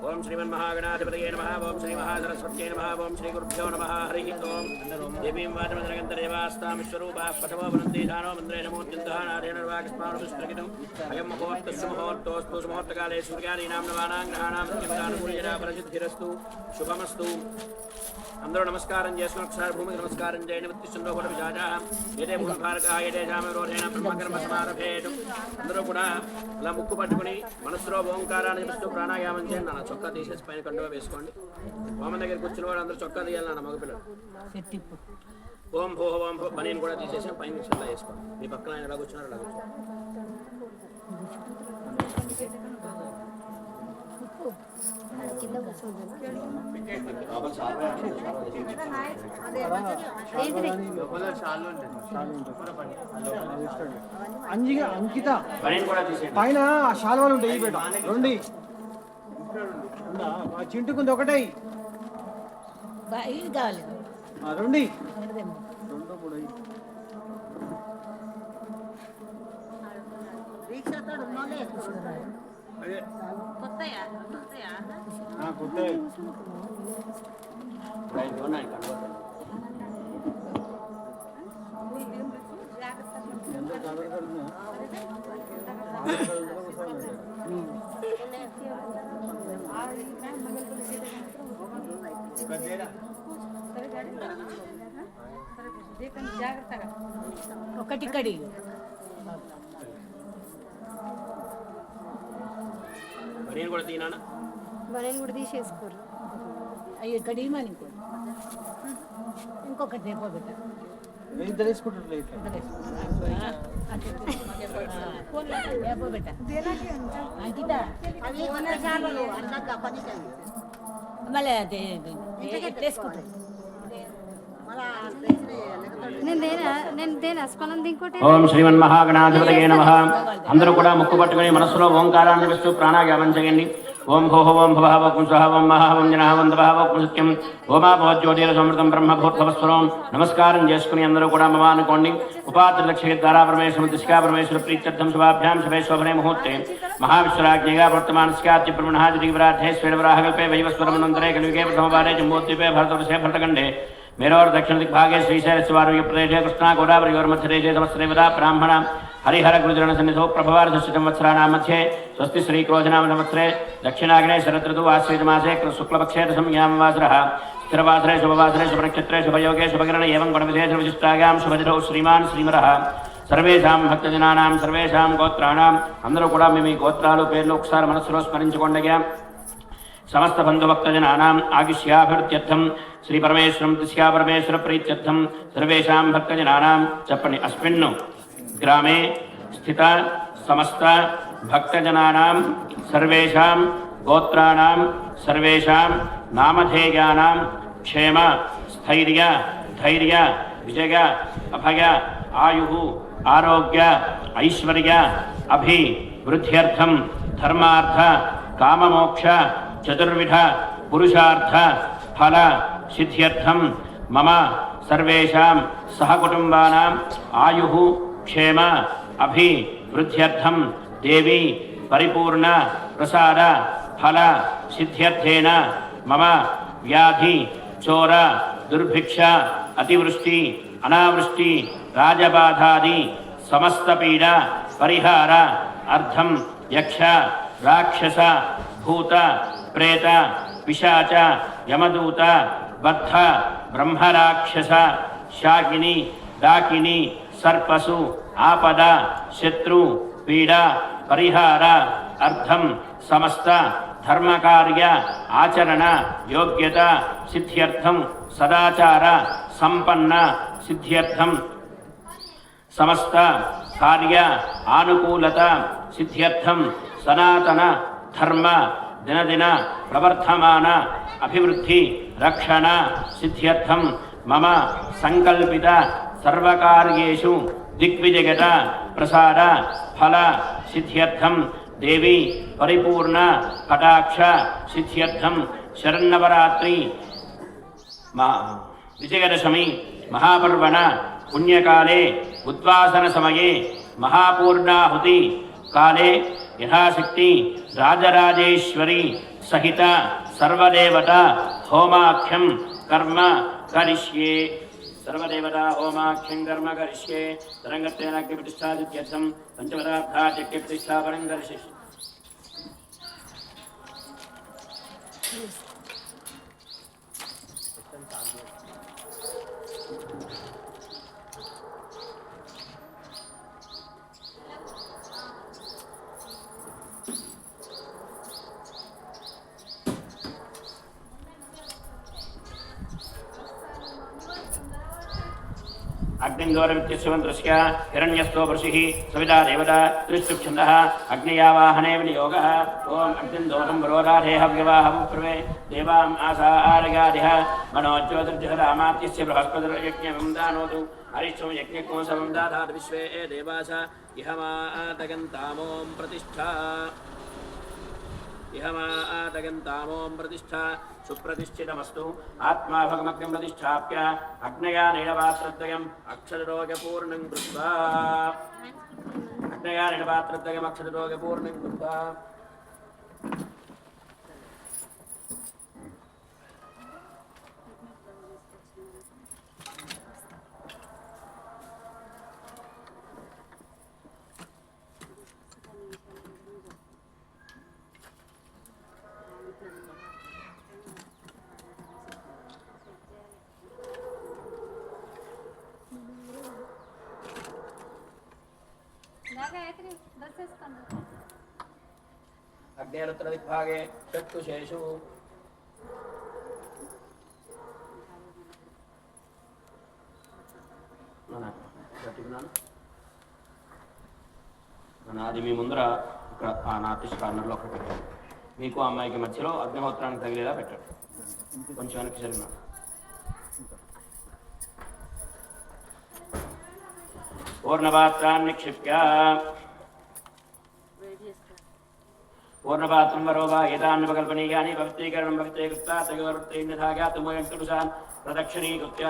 ओम श्रीमन्महागणाधिपतये नमः। ओम श्री महासरस्वत्यै नमः। ओम श्री गुरुभ्यो नमः। हरिः ओम। देवीं वाचमदनगन्तदेवास्तां विश्वरूपाः पठवो वनन्ति दानो मन्द्रे नमोऽत्यन्तः नारेण वाक्स्मानुष्टगितुम् अयं मुहूर्तस्य मुहूर्तोऽस्तु मुहूर्तकाले सूर्यादीनां नवानां ग्रहाणां निमित्तानुकूल्यता परसिद्धिरस्तु शुभमस्तु। अंदर नमस्कारं చేసుకుని ఒకసారి భూమికి నమస్కారం చేయండి. వృత్తిశంలో కూడా విజాజాః ఏదే భూమిభారకాః ఏదే జామరోధేన బ్రహ్మకర్మ సమారభేతు. అందరూ కూడా అలా ముక్కు పట్టుకుని మనసులో ఓంకారాన్ని జపిస్తూ ప్రాణాయామం చేయండి. నాన్న చొక్కా తీసేసి పైన కండువా వేసుకోండి. హోమం దగ్గరికి వచ్చిన వాడు అందరూ చొక్కా తీయాలి నాన్న మగపిల్లలు. ఓం భో ఓం భో బనీని కూడా తీసేసి పైన చల్లా వేసుకోండి. మీ పక్కన ఆయన ఎలా కూర్చున్నారు అలా కూర్చోండి. అంకిత పైన శాల్వాలు ఉంటాయి బేట రెండు చింటుకుంది ఒకటే కావాలి రెండు ఒకటి కడి బనీని కూడా తీనానా బనీని కూడా తీసేసుకోరు. అయ్యో కడియమని ఇంకొకటి రేపో పెట్ట మళ్ళీ అదే తీసుకుంటాను. ఓం శ్రీమన్మహాగణాధిపతయే నమః. అందరూ కూడా ముక్కు పట్టుకుని మనస్సులో ఓంకారాన్ని జపిస్తూ ప్రాణాయామం చేయండి. ఓం భోః ఓం భవః ఓం స్వః ఓం మహః ఓం జనః ఓం తపః ఓం సత్యం ఓమాభవజ్యోతిర సమృతం బ్రహ్మభూర్భవస్వరం. నమస్కారం చేసుకుని అందరూ కూడా మమ అనుకోండి. ఉపాత్రిలక్ష్య ద్వారా పరమేశ్వరం దిశగా పరమేశ్వర ప్రీత్యర్థం శుభాభ్యాం శుభే శోభనే ముహూర్తే మహావిశ్వరాజ్ఞగా వర్తమానస్యాత్య బ్రహ్మణాదివరాధే స్వేరవరాహకల్పే వైవస్వరమనంతరే కలియుగే ప్రథమవారే జంబోద్వీపే భరతవర్షే భరతఖండే मेरोर दक्षिण दिग्भागे श्रीशैलस्वारोग्य प्रदेशे कृष्णा गोदावरीयोर्मध्यदेशे समस्तदेवता ब्राह्मण हरिहर गुरुचरण सन्निधौ प्रभवार्धस्य संवत्सराणां मध्ये स्वस्ति श्रीक्रोधनाम संवत्सरे दक्षिणाग्ने शरदृतु आश्वेजमासे शुक्लपक्षे दशम्यामवासरः स्थिरवासरे शुभवासरे शुभनक्षत्रे शुभयोगे शुभकिरणे एवं गुणविशेषविशिष्टायां शुभदिनौ श्रीमान् श्रीमरः सर्वेषां भक्तजनानां सर्वेषां गोत्राणाम् अंदरू कूडा मी गोत्रालु पेर्लु ओकसारि मनस्సులో స్మరించుకోండిగా. समस्त बंधुभक्तजनानाम् आयुष्याभिवृद्ध्यर्थं श्री परमेश्वरं दिश्या परमेश्वर प्रीत्यर्थं सर्वेषां भक्तजनानां चप्पणि अस्मिन् ग्रामे स्थित समस्त भक्तजनानां सर्वेषां गोत्राणां सर्वेषां नामधेयानां क्षेम स्थैर्य धैर्य विजय अभय आयुः आरोग्य ऐश्वर्य अभिवृद्ध्यर्थं धर्मार्थ काममोक्ष चतुर्विध पुरुषार्थ फल सिद्ध्यर्थं मम सर्वेषां सहकुटुम्बानां आयुः क्षेम अभिवृद्ध्यर्थं देवी परिपूर्ण प्रसाद फल सिद्ध्यर्थेन मम व्याधि चोर दुर्भिक्ष अतिवृष्टि अनावृष्टि राजबाधादि समस्त पीडा परिहार अर्थं यक्ष राक्षस भूत प्रेत पिशाच यमदूत बद्ध ब्रह्मराक्षस शाकिनी डाकिनी सर्पसु आपद शत्रु पीडा परिहार अर्थं समस्त धर्मकार्य आचरण योग्यता सिद्ध्यर्थं सदाचार संपन्न सिद्ध्यर्थं समस्त कार्य आनुकूलता सिद्ध्यर्थं सनातन धर्म दिन दिन प्रवर्धमान अभिवृद्धि रक्षण सिद्ध्यर्थं मम संकल्पित सर्वकार्येषु दिग्विजयत प्रसाद फल सिद्ध्यर्थं देवी परिपूर्ण कटाक्ष सिद्ध्यर्थं शरन्नवरात्रि विजयदशमी महापर्वण पुण्यकाले उद्वासन समये महापूर्णाहुति काले యథాశక్తి రాజరాజేశ్వరి సహిత సర్వదేవత హోమాఖ్యం కర్మ కరిష్యే సర్వదేవతా హోమాఖ్యం కర్మ కరిష్యే తరంగత్వేన అగ్నిప్రతిష్ఠాదిత్యర్థం పంచపదార్థాత్ యజ్ఞప్రతిష్ఠాపనం కరిష్యే. अग्निन्दोरविद्युत्सुमन्त्रस्य हिरण्यस्तो वृषिः सविता देवता त्रिस्तुच्छन्दः अग्नियावाहने विनियोगः ॐ अग्निन्दोरं वरोराधे हव्यवाहं प्रवे देवाम् आसा आरगादिह मनोज्योतिर्जहरामात्यस्य बृहस्पतिर्यज्ञं दानोतु हरिष्ठं यज्ञको समं दाधात् विश्वे देवास इहमातगन्तामों प्रतिष्ठा इहमातगन्तामों प्रतिष्ठा सुप्रतिष्ठितमस्तु आत्मा भगमग्नं प्रतिष्ठाप्य अग्नयानेन पात्रद्वयम् अक्षररोगपूर्णं कृत्वा अग्नयानेन पात्रद्वयम् अक्षररोगपूर्णं कृत्वा अग्नेरुत्तरदिग्भागे चक्षुषेषु నాది మీ ముందర ఇక్కడ నార్త్ కార్నర్లో ఒకటి పెట్టండి. మీకు అమ్మాయికి మధ్యలో అగ్నిహోత్రానికి తగిలేలా పెట్టండి. కొంచెం వెనక్కి జరిగిన పూర్ణపాత్రాన్ని నిక్షిప్య పూర్ణపాత్రం వరోవా ఏతాన్నుపకల్పనీయాని భక్తీకరణం భక్తే కృత్వా తయోర్వృత్తైన్యథా జ్ఞాతుమోయంతుడుసాన్ ప్రదక్షిణీకృత్య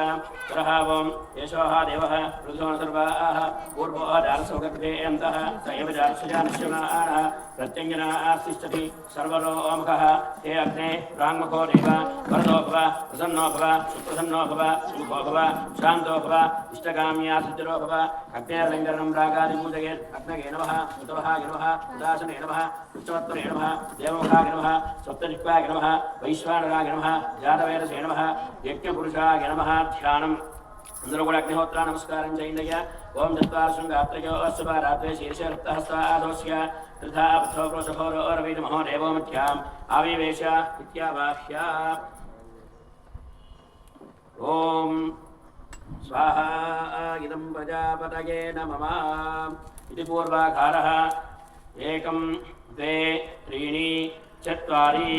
ప్రహావం యశోః దేవః రుధో సర్వాః పూర్వో దారసౌగర్భేయంతః సయవ దార్శజానశ్వనాః ప్రత్యంజనాః తిష్టతి సర్వలోముఖః హే అగ్నే ప్రాంగుఖో దేవ వరదో భవ ప్రసన్నో భవ సుప్రసన్నో భవ సుముఖో భవ శాంతో భవ ఇష్టకామ్యా సిద్ధిరో భవ అగ్నేర్లింగరణం రాగాదిపూజగే అగ్నగే నమః ఉతవహాగే నమః ఉదాసనే నమః ఉచ్చవత్వరే నమః దేవముఖాగే నమః సప్తజిహ్వాగే నమః వైశ్వానరాగే నమః జాతవేదసే నమః యజ్ఞపురుషాగే నమః ధ్యానం. అందరూ కూడా అగ్నిహోత్ర నమస్కారం చేయండి. ఓం దత్తాశృంగాత్రయో అశ్వరాత్రే శీర్షరక్తహస్తాదోస్య త్రిధా బద్ధో వృషభోరోరవీతమహో దేవో మధ్యాం ఆవివేశ ఇత్యావాహ్య. ఓం స్వాహా ఇదం ప్రజాపతయే నమః ఇది పూర్వాకారః. ఏకం ద్వే త్రీణి చత్వారి.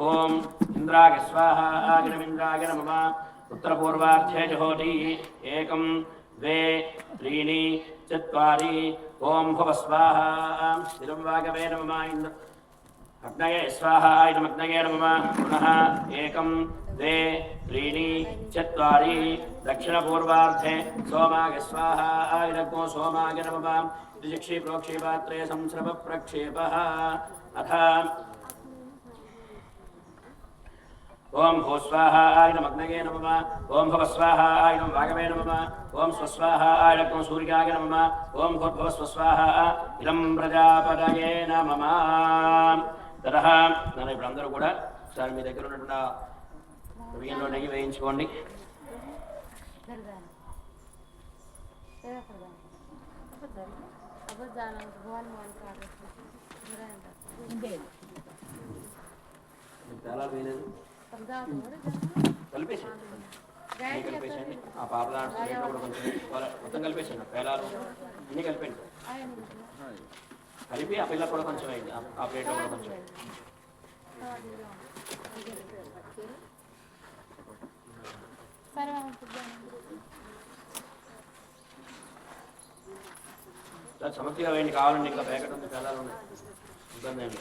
ఓం ఇంద్రాయ స్వాహా అగ్నిమింద్రాయ నమః. उत्तरपूर्वार्थे जहोति. एकं द्वे त्रीणि चत्वारि. ओम भुव स्वाहा इदं वागवे नमः. अग्नये स्वाहा इदम् अग्नये नमः. पुनः एकं द्वे त्रीणि चत्वारि. दक्षिणपूर्वार्थे सोमाय स्वाहा इदग्नो सोमाय नमः. द्विचक्षी प्रोक्षीपात्रे संस्रव प्रक्षेपः. अथ ओम भू स्वाहा इदम् अग्नये नमः. ओम भव स्वाहा इदं वागवे नमः. ओम स्वस्वाहा इदग्नो सूर्याय नमः. ओम भूर्भुवः स्वस्वाहा इदं प्रजापतये नमः. తరహ నన్ను ఇప్పుడు అందరూ కూడా ఒకసారి మీ దగ్గర ఉన్నటువంటి బియ్యంలో నెయ్యి వేయించుకోండి. చాలా వేయలేదు కలిపేసండి. ఆ పాపలా కూడా కొంచెం మొత్తం కలిపేసండి. పేలాలు అన్నీ కలిపండి. కలిపి ఆ పిల్ల కూడా కొంచెం అయింది. ఆ ప్లేట్లో కూడా కొంచెం సమస్యగా వేయండి. కావాలండి ఇంకా ప్యాకెట్ ఉంది. పేలాలు ఉన్నాయి. ఇబ్బంది అండి.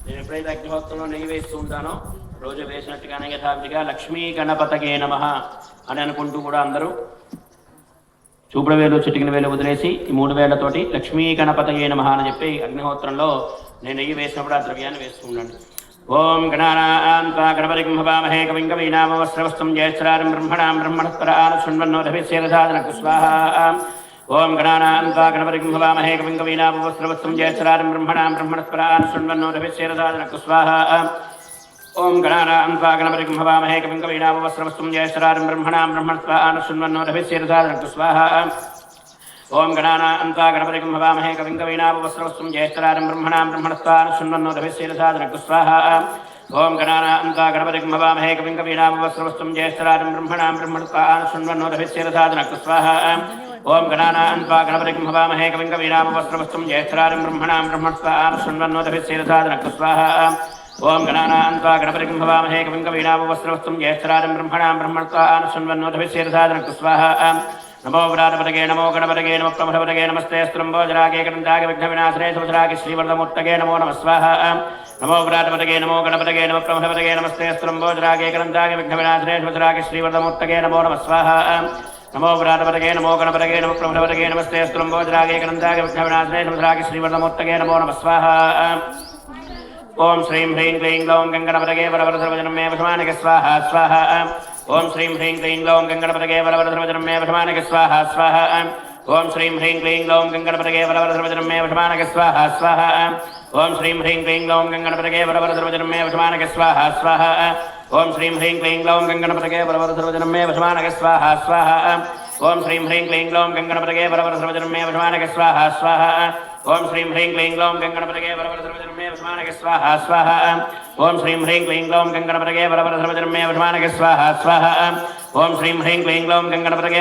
నేను ఎప్పుడైతే అగ్నిహోత్రంలో నెయ్యి వేస్తూ ఉంటానో రోజు వేసినట్టుగానే యథావిధిగా లక్ష్మీ గణపతకే నమః అని అనుకుంటూ కూడా అందరూ చూపుడు వేలు చిటికిన వేలు వదిలేసి ఈ 3 వేళ్లతోటి లక్ష్మీ గణపతయే నమః అని చెప్పి అగ్నిహోత్రంలో నేను నెయ్యి వేసినప్పుడు ఆ ద్రవ్యాన్ని వేస్తూ ఉండండి. ఓం గణానాన్వా గణపతిం హవామహే కవిం కవీనామవస్రవస్తం జ్యేష్ఠరాజం బ్రహ్మణాం బ్రహ్మణస్పరాన్ శృణ్వన్నోరభిసేదసాదనకు స్వాహా. ఓం గణానాన్వా గణపతిం హవామహే కవిం కవీనామవస్రవస్తం జ్యేష్ఠరాజం బ్రహ్మణాం బ్రహ్మణస్పరాన్ శృణ్వన్నోరభిసేదసాదనకు స్వాహా. ఓం గణానాన్వా గణపతిం హవామహే కవిం కవీనామవస్రవస్తం జ్యేష్ఠరాజం బ్రహ్మణాం బ్రహ్మణస్పరాన్ శృణ్వన్నోరభిసేదసాదనకు స్వాహా. ఓం గణానాన్వా గణపతిం హవామహే కవిం కవీనామవస్రవస్తం జ్యేష్ఠరాజం బ్రహ్మణాం బ్రహ్మణస్పరాన్ శృణ్వన్నోరభిసేదసాదనకు స్వాహా. ఓం గణానాన్వా గణపతిం హవామహే కవిం కవీనామవస్రవస్తం జ్యేష్ఠరాజం బ్రహ్మణాం బ్రహ్మణస్పరాన్ శృణ్వన్నోరభిసేదసాదనకు స్వాహా. ఓం గణానాన్వా గణపతిం హవామహే కవిం కవీనామవస్రవస్తం జ్యేష్ఠరాజం బ్రహ్మణాం బ్రహ్మణస్పరాన్ శృణ్వన్నోరభిసేదసాదనకు స్వాహా. ఓం గణానాన్వా గణపతిం హవామహే కవిం కవీనామవస్రవస్తం జ్యేష్ఠరాజం బ్రహ్మణాం బ్రహ్మణస్పరాన్ శృణ్వన్నోరభిసేదసాదనకు స్వాహా. నమో వ్రాతపటగే నమో గణపతగే నమ ప్రమథపటగే నమస్తే స్త్రంభోజరాగే కరందాగే విఘ్నవినాశనే సుభద్రాగే శ్రీవర్ధమూర్తగే నమో నమః స్వాహా. నమో వ్రాతపటగే నమో గణపతగే నమ ప్రమథపటగే నమస్తే స్త్రంభోజరాగే కరందాగే విఘ్నవినాశనే సుభద్రాగే శ్రీవర్ధమూర్తగే నమో నమః స్వాహా. నమో వ్రాతపటగే నమో గణపతగే నమ ప్రమథపటగే నమస్తే స్త్రంభోజరాగే కరందాగే విఘ్నవినాశనే సుభద్రాగే శ్రీవర్ధమూర్తగే నమో నమః స్వాహా. ఓం శ్రీం హ్రీం క్లీం గ్లౌం గంగణపతగే వరవరసర్వజనం మే వశమానక స్వాహా స్వాహా. ఓం శ్రీం హ్రీం క్లీం గ్లౌం గంగణపతగే వరవరసర్వజనం మే వశమానక స్వాహా స్వాహా. ఓం శ్రీం హ్రీం క్లీం గ్లౌం గంగణపతగే వరవరసర్వజనం మే వశమానక స్వాహా స్వాహా. ఓం శ్రీం హ్రీం క్లీం గ్లౌం గంగణపతగే వరవరసర్వజనం మే వశమానక స్వాహా స్వాహా. ఓం శ్రీం హ్రీం క్లీం గ్లౌం గంగణపతగే వరవరసర్వజనం మే వశమానక స్వాహా స్వాహా. ఓం శ్రీం హ్రీం క్లీం గ్లౌం గంగణపతగే వరవరసర్వజనం మే వశమానక స్వాహా స్వాహా. ఓం శ్రీం హ్రీం క్లీం గ్లౌం గంగణపతగే వరవరసర్వజనం మే వశమానక స్వాహా స్వాహా. ఓం శ్రీం హ్రీం క్లీం గ్లౌం గంగణపతగే వరవరసర్వజనం మే వశమానక స్వాహా స్వాహా. ఓం శ్రీం హ్రీం క్లీం గ్లౌం గంగణపతగే వరవరసర్వజనం మే వశమానక స్వాహా స్వాహా. ఓం శ్రీం హ్రీం క్లీం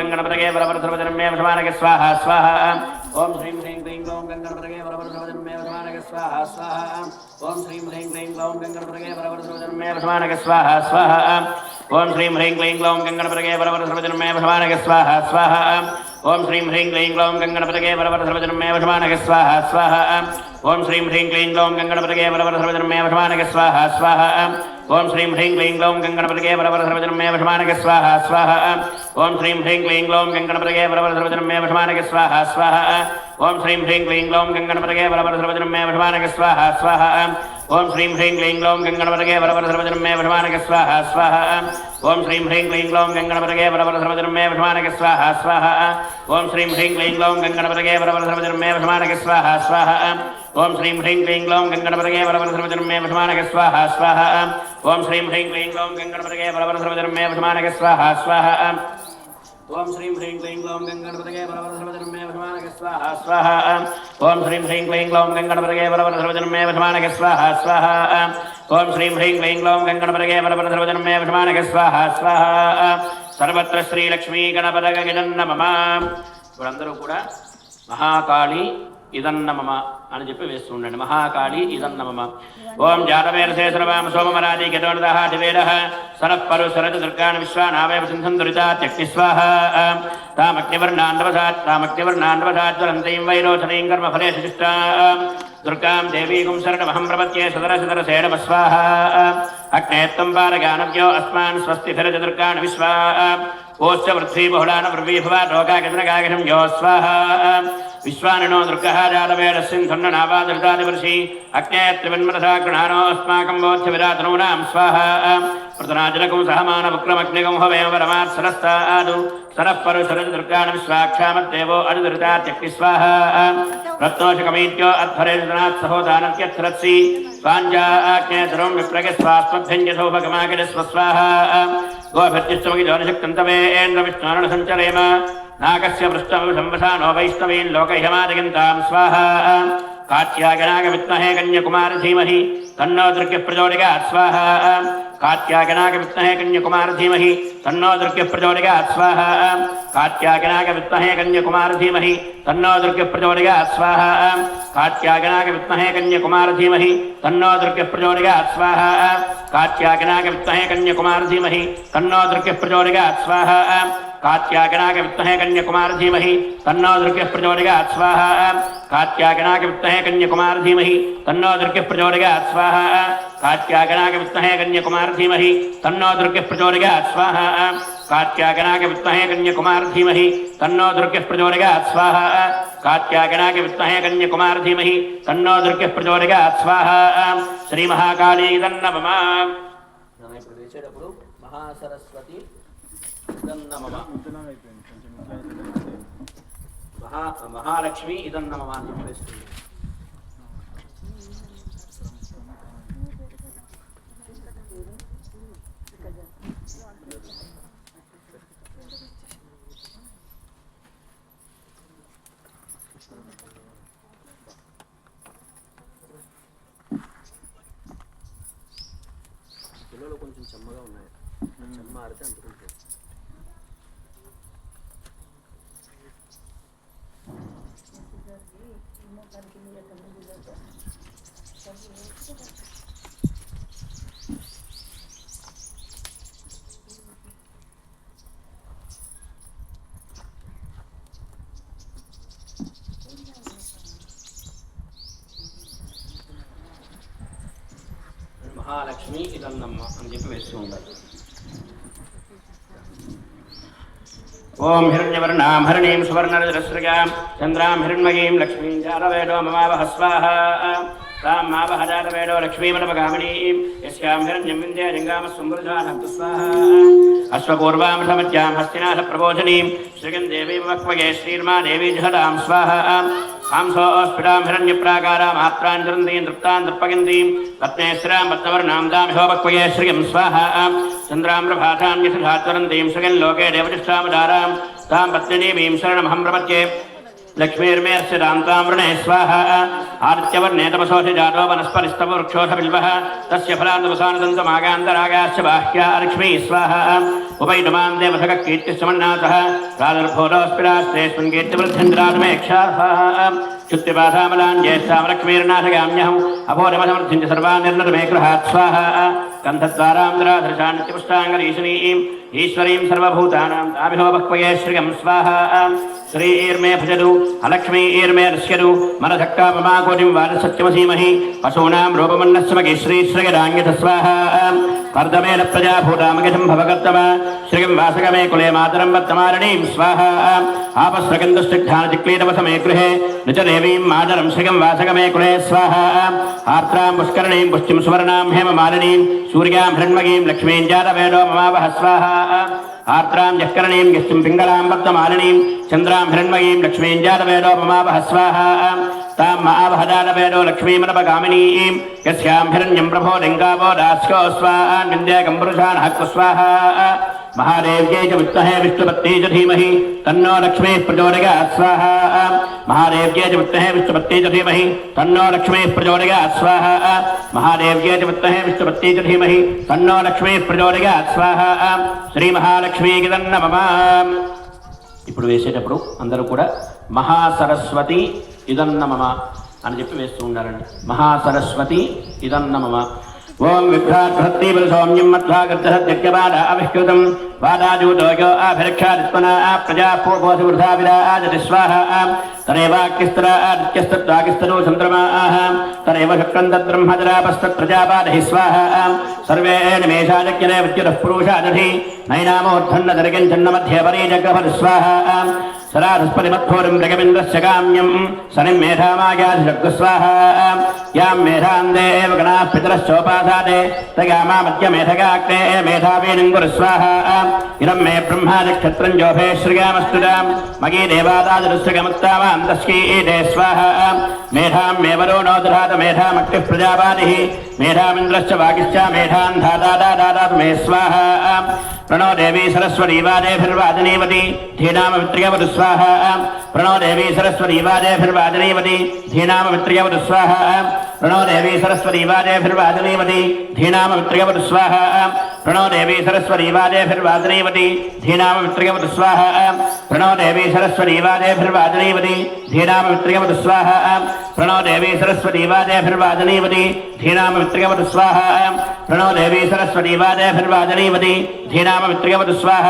గ్లౌం గంగణపతగే వరవరసర్వజనం మే వశమానక స్వాహా స్వాహా. ఓం శ్రీం హ్రీం క్లీం గ్లౌం గంగణపతగే వరవరసర్వజనం మే వశమానక స్వాహా స్వాహా. ఓం శ్రీం హ్రీం క్లీం గ్లౌం గంగణపతగే వరవరసర్వజనం మే వశమానక స్వాహా స్వాహా. ఓం శ్రీం హ్రీం క్లీం గ్లౌం గంగణపతగే వరవరసర్వజనం మే వశమానక స్వాహా స్వాహా. ఓం శ్రీం హ్రీం క్లీం గ్లౌం గంగణపతగే వరవరసర్వజనం మే వశమానక స్వాహా స్వాహా. ఓం శ్రీం హ్రీం క్లీం గ్లౌం గంగణపతగే వరవరసర్వజనం మే వశమానక స్వాహా స్వాహా. ఓం శ్రీం హ్రీం క్లీం గ్లౌం గంగణపతగే వరవరసర్వజనం మే వశమానక స్వాహా స్వాహా. ఓం శ్రీం హ్రీం క్లీం గ్లౌం గంగణపతగే వరవరసర్వజనం మే వశమానక స్వాహా స్వాహా. ఓం శ్రీం హ్రీం క్లీం గ్లౌం గంగణపతగే వరవరసర్వజనం మే వశమానక స్వాహా స్వాహా. ఓం శ్రీం హ్రీం క్లీం గ్లౌం గంగణపతగే వరవరసర్వజనం మే వశమానక స్వాహా స్వాహా. ఓం శ్రీం హ్రీం క్లీం గ్లౌం గంగణపతగే వరవరసర్వజనం మే వశమానక స్వాహా స్వాహా. ఓం శ్రీం హ్రీం క్లీం గ్లౌం గంగణపతగే వరవరసర్వజనం మే వశమానక స్వాహా స్వాహా. ఓం శ్రీం హ్రీం క్లీం గ్లౌం గంగణపతగే వరవరసర్వజనం మే వశమానక స్వాహా స్వాహా. ఓం శ్రీం హ్రీం క్లీం గ్లౌం గంగణపతగే వరవరసర్వజనం మే వశమానక స్వాహా స్వాహా. ఓం శ్రీం హ్రీం క్లీం గ్లౌం గంగణపతగే వరవరసర్వజనం మే వశమానక స్వాహా స్వాహా. ఓం శ్రీం హ్రీం క్లీం గ్లౌం గంగణపతగే వరవరసర్వజనం మే వశమానక స్వాహా స్వాహా. ఓం శ్రీం హ్రీం క్లీం గ్లౌం గంగణపతగే వరవరసర్వజనం మే వశమానక స్వాహా స్వాహా. సర్వత్ర శ్రీ లక్ష్మీ గణపతగే నమః. ఇప్పుడందరూ కూడా మహాకాళి ఇదన్నమమ అని చెప్పి వేస్తూ ఉండండి. మహాకాళి ఇదన్నమమ. ఓం జాతవేరసే సర్వామ సోమమరాది గతోర్దః దివేదః సనఃపరు సరజ దుర్గాన్ విశ్వానావేవ సింధం దురితాత్యక్తి స్వాహా. తామగ్నివర్ణాండవసాజ్వలంతీం వైరోచనీం కర్మఫలే శిష్టాం దుర్గాం దేవీగుం శరణమహం ప్రపద్యే సదరసదరసేణ స్వాహా. అగ్నేత్తం పారగానవ్యో అస్మాన్ స్వస్తిభిరజ దుర్గాన్ విశ్వా. ఓశ్చ వృద్ధి బహుళాన వృవీభవ రోగాగజనగాగజం యో స్వాహా. విశ్వానినో దుర్గః జాతవేదస్సింధున్ననావాదృతాదివర్షి అగ్నే త్రివన్మనసా గృహానో అస్మాకం బోధ్య విరాతనూనాం స్వాహా. పృతనాజలకం సహమాన విక్రమగ్నిగం హవేమ పరమాత్సరస్తాదు సరఃపరు సరజ దుర్గాన విశ్వాక్షామద్దేవో అదురితాత్యక్తి స్వాహా. రత్నోషకమీత్యో అధ్వరేదనాత్ సహోదానత్యత్రత్సి స్వాంజాజ్ఞేతరం విప్రగ స్వాస్మభ్యంజసౌభగమాగిర స్వస్వాహా. గోభిర్జిష్టమగి జోనశక్తంతవేంద్ర విష్ణురణ సంచరేమ నాగస్య పృష్ఠం సంవసానో వైష్ణవీన్ లోకైహమాదిగంతాం స్వాహా. కాత్యాగనాగ విద్మహే కన్యకుమార ధీమహి తన్నో దుర్గ ప్రచోదయాత్ స్వాహా. కాత్యాగనాగ విద్మహే కన్యకుమార ధీమహి తన్నో దుర్గ ప్రచోదయాత్ స్వాహా. కాత్యాగనాగ విద్మహే కన్యకుమార ధీమహి తన్నో దుర్గ ప్రచోదయాత్ స్వాహా. కాత్యాగనాగ విద్మహే కన్యకుమార ధీమహి తన్నో దుర్గ ప్రచోదయాత్ స్వాహా. కాత్యాగనాగ విద్మహే కన్యకుమార ధీమహి తన్నో దుర్గ ప్రచోదయాత్ స్వాహా. कात्यायनाय विद्महे कन्याकुमारी धीमहि तन्नो दुर्गः प्रचोदयात् स्वाहा कात्यायनाय विद्महे कन्याकुमारी धीमहि तन्नो दुर्गः प्रचोदयात् स्वाहा कात्यायनाय विद्महे कन्याकुमारी धीमहि तन्नो दुर्गः प्रचोदयात् स्वाहा कात्यायनाय विद्महे कन्याकुमारी धीमहि तन्नो दुर्गः प्रचोदयात् स्वाहा कात्यायनाय विद्महे कन्याकुमारी धीमहि तन्नो दुर्गः प्रचोदयात् स्वाहा श्री महाकाली नमः महासरस्वती नमः महालक्ष्मी इदं नमः పిల్లలు కొంచెం చెమ్మగా ఉన్నాయి చెమ్మ ఆడితే అందుకుంటుంది महालक्ष्मी इदन्नम्म అని చెప్పి వేస్తూ ఉండాలి. ఓం హిరణ్యవర్ణాం హరిణీం సువర్ణరజస్రగాం చంద్రాం హిరణ్మయీం లక్ష్మీం జాతవేదో మమావహ స్వాహా तां मावहजातवेदो लक्ष्मीमनपगामिनीं यस्यां हिरण्यं विन्द्ये जङ्गामस्वमृधानः स्वाहा अश्वपूर्वामठमज्जां हस्तिनाथप्रबोधिनीं श्रीगन्देवीं वक्वये श्रीर्मा देवी जहदां स्वाहा हांसोऽस्फुटां हिरण्यप्राकारां मात्राञ्जरन्दीं तृप्तां तर्पयन्तीं रत्नेश्वरां पद्मवर्णां दामिहो वक्वये श्रियं स्वाहा चन्द्रां प्रभातां यशधात्वरन्तीं श्रीगल्लोके देवतिष्ठामदारां तां पत्नीमीं शरणमहं प्रपद्ये लक्ष्मीर्मेर्स्य दान्तामृणे स्वाहा आदित्यवर्णे तपसोऽसि जातो वनस्पतिस्तववृक्षोऽथबिल्वः तस्य फलान्तवसानदन्तमागान्तरागाश्च बाह्या लक्ष्मी स्वाहा उपैतमां देवसखः कीर्तिस्समन्नाथः प्रादुर्भूतोऽस्मिरास्तेऽस्मिन् कीर्तिवृद्धिन्द्रातमेक्षाः शुद्धिपाठामलान् ज्येष्ठां लक्ष्मीर्नाथगाम्यहम् अभोधमसमर्थ्यञ्च सर्वान् निर्नतमे गृहात् स्वाहा गन्धद्वारां नित्यपुष्टाङ्गरीशनीं ईश्वरीं सर्वभूतानां ताभिहो वक्वये श्रियं स्वाहा श्रीर्मे भजतु अलक्ष्मीर्मे नश्यतु मनधक्का ममाकोटिं वादसत्यमसीमहि पशूनां रूपमन्नस्मगे श्रीश्रयराङ्गित स्वाहा कर्दमेन प्रजाभूतामगजं भवकर्तव श्रियं वासगमे कुले मातरं वर्तमारणीं स्वाहा आपस्रगन्धस्निग्धानचिक्लीटवसमे गृहे निजदेवीं मातरं श्रियं वासगमे कुले स्वाहा आर्द्रां पुष्करणीं पुष्टिं सुवर्णां हेममालिनीं सूर्यां हिरण्मयीं लक्ष्मीं जातवेदो ममावह स्वाहा आर्द्रां यःकरणीं यष्टिं पिङ्गलां वर्तमालिनीं चन्द्रां हिरण्मयीं लक्ष्मीं जातवेदो ममावह स्वाहा तां महावहजातवेदो लक्ष्मीमनपगामिनीं यस्यां हिरण्यं प्रभो लिङ्गावो दास्यो स्वाहान् विन्द्येकं पुरुषान् हक्व स्वाहा महादेव्यै च विद्महे विष्णुपत्यै च धीमहि तन्नो लक्ष्मीः प्रचोदयात् स्वाहा महादेव्यै च विद्महे विष्णुपत्यै च धीमहि तन्नो लक्ष्मीः प्रचोदयात् स्वाहा महादेव्यै च विद्महे विष्णुपत्यै च धीमहि तन्नो लक्ष्मीः प्रचोदयात् स्वाहा श्री महालक्ष्मीకి నమః. ఇప్పుడు వేసేటప్పుడు అందరూ కూడా మహాసరస్వతి ఇదన్నమమ అని చెప్పి వేస్తూ ఉండాలండి. మహాసరస్వతి ఇదన్నమమ. ఓం విభ్రాద్భక్తిబల సౌమ్యం మధ్వాగర్ధజ్ఞపాద అవిష్కృతం వాదాజూతోజో అభిరక్షాదిత్మనా ప్రజాపోపోసి వృధా విరాజతి స్వాహ తరేవాక్యస్త్ర ఆదిత్యస్తత్వాకిస్తరో చంద్రమాః తరేవ శుక్రం తద్బ్రహ్మజరాపస్తత్ప్రజాపాదహి స్వాహ సర్వే నిమేషాజజ్ఞనే విద్యుతః పురుషాదధి నైనామోర్ధన్నదరిగంచన్న మధ్య పరీజగ్రపది స్వాహ సరాధస్పతిమధ్వోరం మృగమింద్రస్య కామ్యం సనిం మేధామాయాధిజగ్స్వాహ యాం మేధాం దేవ గణాః పితరశ్చోపాసాదే తగామా మధ్య మేధగాగ్నే మేధావీనింగురు స్వాహ ఇదం మే బ్రహ్మాదిక్షత్రం జోభే శ్రీగామస్తుదాం మగీ దేవాదాదిరుస్యగముత్తామాం తస్కీదే స్వాహ మేధాం మే వరుణో దధాత మేధామక్తిః ప్రజాపాదిః మేధామింద్రశ్చ వాగిశ్చ మేధాన్ ధాతాదాదాత్ మే స్వాహ प्रणो देवी सरस्वती वादेभिर्वादनीवती धीनामवित्र्यवतु स्वाहा प्रणो देवी सरस्वती वादेभिर्वादनीवती धीनामवित्र्यवतु स्वाहा प्रणो देवी सरस्वती वाजेभिर्वादनीवती धीनामवित्रयवतु स्वाहा प्रणो देवी सरस्वती वाजेभिर्वादनीवती धीनामवित्रयवतु स्वाहा प्रणो देवी सरस्वती वाजेभिर्वादनीवती धीनामवित्रयवतु स्वाहा प्रणो देवी सरस्वती वाजेभिर्वादनीवती धीनामवित्रयवतु स्वाहा प्रणो देवी सरस्वती वाजेभिर्वादनीवती धीनामवित्रयवतु स्वाहा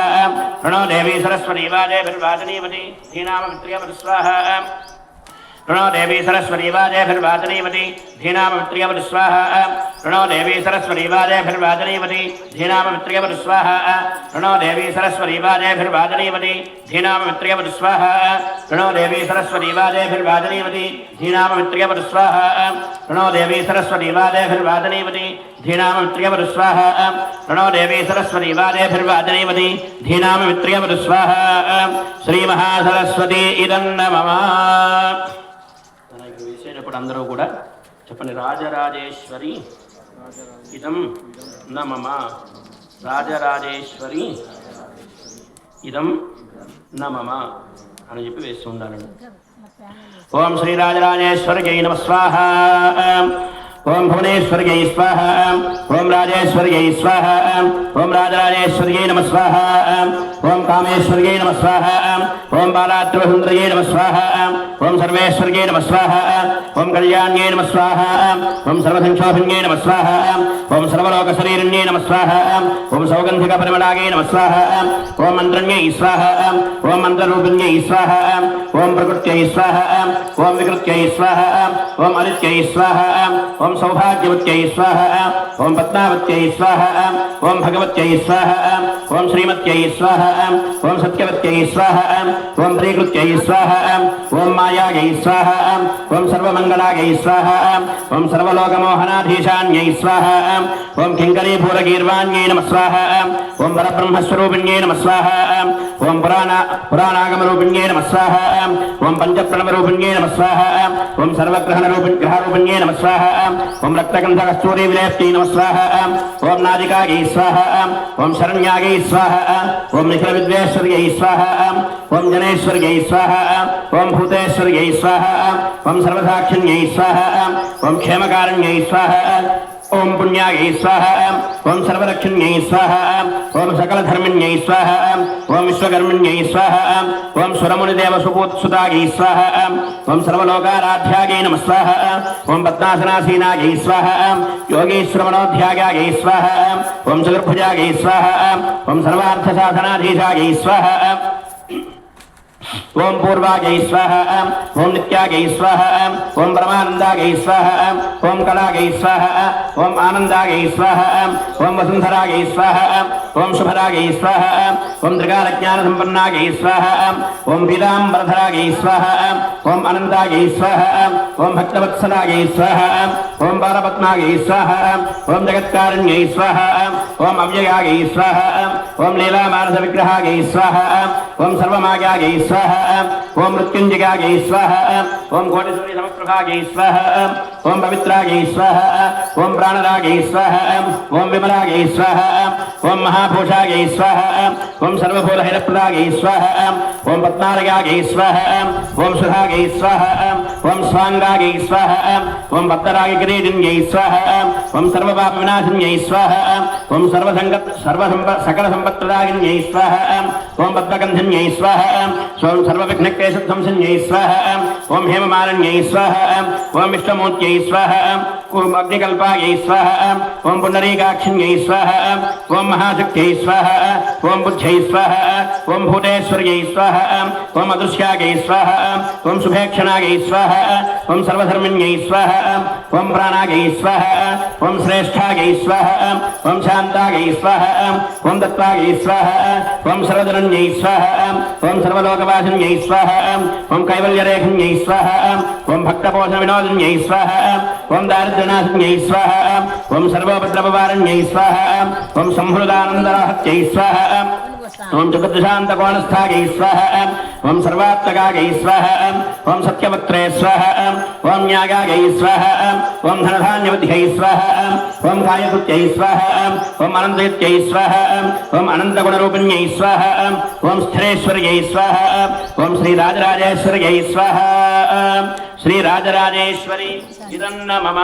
प्रणो देवी सरस्वती वाजेभिर्वादनीवती धीनामवित्रयवतु स्वाहा प्रणो देवी सरस्वती वाजेभिर्वादनीवती धीनामवित्रयवतु स्वाहा प्रणो देवी सरस्वती वाजेभिर्वादनीवती धीनामवित्रयवतु स्वाहा प्रणो देवी सरस्वती वाजेभिर्वादनीवती धीनामवित्रयवतु स्वाहा प्रणो देवी सरस्वती वाजेभिर्वादनीवती धीनामवित्रयवतु स्वाहा प्रणो देवी सरस्वती वाजेभिर्वादनीवती धीनामवित्रयवतु स्वाहा प्रणो देवी सरस्वती वाजेभिर्वादनीवती धीनामवित्रयवतु स्वाहा శ్రీమహాసరస్వతి ఇదం నమః. వేసేటప్పుడు అందరూ కూడా చెప్పండి, రాజరాజేశ్వరి ఇదం నమః. రాజరాజేశ్వరి ఇదం నమః అని చెప్పి వేస్తూ ఉండాలండి. ఓం శ్రీ రాజరాజేశ్వరి నమః స్వాహ. ఓం భువనేశ్వర్యై స్వాహ. ఓం రాజేశ్వర్యై స్వాహ. ఓం రాజరాజేశ్వర్యై నమః స్వాహ. ఓం కామేశ్వర్యై నమః స్వాహ. ఓం బాలాత్రివసుందర్యై నమః స్వాహ. ఓం సర్వేశ్వర్యై నమః స్వాహ. ఓం కళ్యాణ్యై నమః స్వాహ. ఓం సర్వసంక్షోభిన్యై నమః స్వాహ. ఓం సర్వలోకశరీరిణ్యై నమః స్వాహ. ఓం సౌగంధిక పరిమళాయై నమః స్వాహ. ఓం మంత్రణ్యై స్వాహ. ఓం మంత్రరూపిణ్యై స్వాహ. ఓం ప్రకృత్యై స్వాహ. ఓం వికృత్యై స్వాహ. ఓం అరిత్యై స్వాహ. ఓం సౌభాగ్యవత్యై స్వాహ. ఓం పద్మావత్యై స్వాహ. ఓం భగవత్యై స్వాహ. ఓం శ్రీమత్యై స్వాహ. ఓం సత్యవత్యై స్వాహ. ఓం ప్రీకృత్యై స్వాహ. ఓం మాయాయై స్వాహ. ఓం సర్వమంగళాయై స్వాహ. ఓం సర్వలోకమోహనాధీశాన్యై స్వాహ. ఓం కింకరీపూరగీర్వాణ్యై నమః స్వాహ. ఓం పరబ్రహ్మస్వరూపిణ్యై నమః స్వాహ. ఓం పురాణాగమరూపిణ్యై నమః స్వాహ. ఓం పంచప్రణవరూపిణ్యై నమః స్వాహ. ఓం సర్వగ్రహరూపిణ్యై నమః స్వాహ. ఓం రక్తగంధకస్తూరీ విలేప్యై నమః స్వాహ. ఓం నాదికాయై స్వాహ. ఓం శరణ్యాయై స్వాహ. ఓం నిఖిల విద్వేశ్వర్యై స్వాహ. ఓం జనేశ్వర్యై స్వాహ. ఓం భూతేశ్వర్యై స్వాహ. ఓం సర్వసాక్షిణ్యై స్వాహ. ఓం క్షేమకారణ్యై స్వాహ. ఓం పుణ్యాయై స్వాహ. ఓం సర్వరక్షిణ్యై స్వాహ. ఓం సకలధర్మిణ్యై స్వాహ. ఓం విశ్వకర్మిణ్యై స్వాహ. ఓం సురమునిదేవసుపోత్సుతాయై స్వాహ. ఓం సర్వలోకారాధ్యాయై నమః స్వాహ. ఓం పద్మాసనాసీనాయై స్వాహ. యోగీశ్వరమణోధ్యాయాయై స్వాహ. ఓం చతుర్భుజాయై స్వాహ. ఓం సర్వార్థసాధనాధీశాయై స్వాహ. ఓం పూర్వాయై స్వాహ. ఓం నిత్యాయై స్వాహ. ఓం పరమానందాయై స్వాహ. ఓం కళాయై స్వాహ. ఓం ఆనందాయై స్వాహ. ఓం వసుంధరాయై స్వాహ. ఓం శుభరాయై స్వాహ. ఓం త్రికాలజ్ఞానసంపన్నాయై స్వాహ. ఓం పీతాంబరధరాయై స్వాహ. ఓం అనంతాయై స్వాహ. ఓం భక్తవత్సలాయై స్వాహ. ఓం బాలపద్మాయై స్వాహ. ఓం జగత్కారణ్యై స్వాహ. ఓం అవ్యయాయై స్వాహ. ఓం లీలామానస విగ్రహాయై స్వాహ. ఓం సర్వమాయాయై స్వాహ. ఓం మృత్యుంజయాయై స్వాహ. ఓం కోటిసూర్య సమప్రభాయై స్వాహ. ఓం పవిత్రాయై స్వాహ. ఓం ప్రాణరాయై స్వాహ. ఓం విమలాయై స్వాహ. ఓం మహాభూషాయై స్వాహ. ఓం సర్వభూతహితప్రదాయై స్వాహ. ఓం పద్మాలయాయై స్వాహ. ఓం సుధాయై స్వాహ. ఓం స్వాంగాయై స్వాహ. ఓం భక్తరాయ కిరీటిన్యై స్వాహ. ఓం సర్వపాప వినాశిన్యై స్వాహ. ఓం సకల సంపత్ప్రదాయిన్యై స్వాహ. ఓం పద్మగంధిన్యై స్వాహ. ఓం సర్వవిఘ్నక్లేశధ్వంసిన్యై స్వాహ. ఓం హేమమాలిన్యై స్వాహ. ఓం విష్ణుమూర్త్యై స్వాహ. ఓం అగ్నికల్పాయై స్వాహ. ఓం పుండరీకాక్షిణ్యై స్వాహ. ఓం మహాశక్త్యై స్వాహ. ఓం బుద్ధ్యై స్వాహ. ఓం భూతేశ్వర్యై స్వాహ. ఓం అదృశ్యాయై స్వాహ. ఓం శుభేక్షణాయై స్వాహ. ఓం సర్వధర్మిణ్యై స్వాహ. ఓం ప్రాణాయై స్వాహ. ఓం శ్రేష్ఠాయై స్వాహ. ఓం శాంతాయై స్వాహ. ఓం దత్తాయై స్వాహ. ఓం సర్వధరణ్యై స్వాహ. ఓం సర్వలోకవాసిన్యై స్వాహ. ఓం కైవల్యరేఖిన్యై స్వాహ. ఓం భక్తపోషణ వినోదిన్యై స్వాహ. ఓం దారిద్ర్యనాశిన్యై స్వాహ. ఓం సర్వోపద్రవవారణ్యై స్వాహ. ఓం సంహృదానందరాహత్యై స్వాహ. ఓం చతుర్దశాంతకోణస్థాగై స్వాహ ఓం సర్వాత్మకాగై స్వాహ ఓం సత్యవక్త్రే స్వాహ ఓం న్యాగాగై స్వాహ ఓం ధనధాన్యవతిహై స్వాహ ఓం కాయకృత్యై స్వాహ ఓం అనంతయుత్యై స్వాహ ఓం అనంతగుణరూపిణ్యై స్వాహ ఓం స్థిరేశ్వర్యై స్వాహ ఓం శ్రీరాజరాజేశ్వర్యై స్వాహ శ్రీరాజరాజేశ్వరి ఇదన్న మమ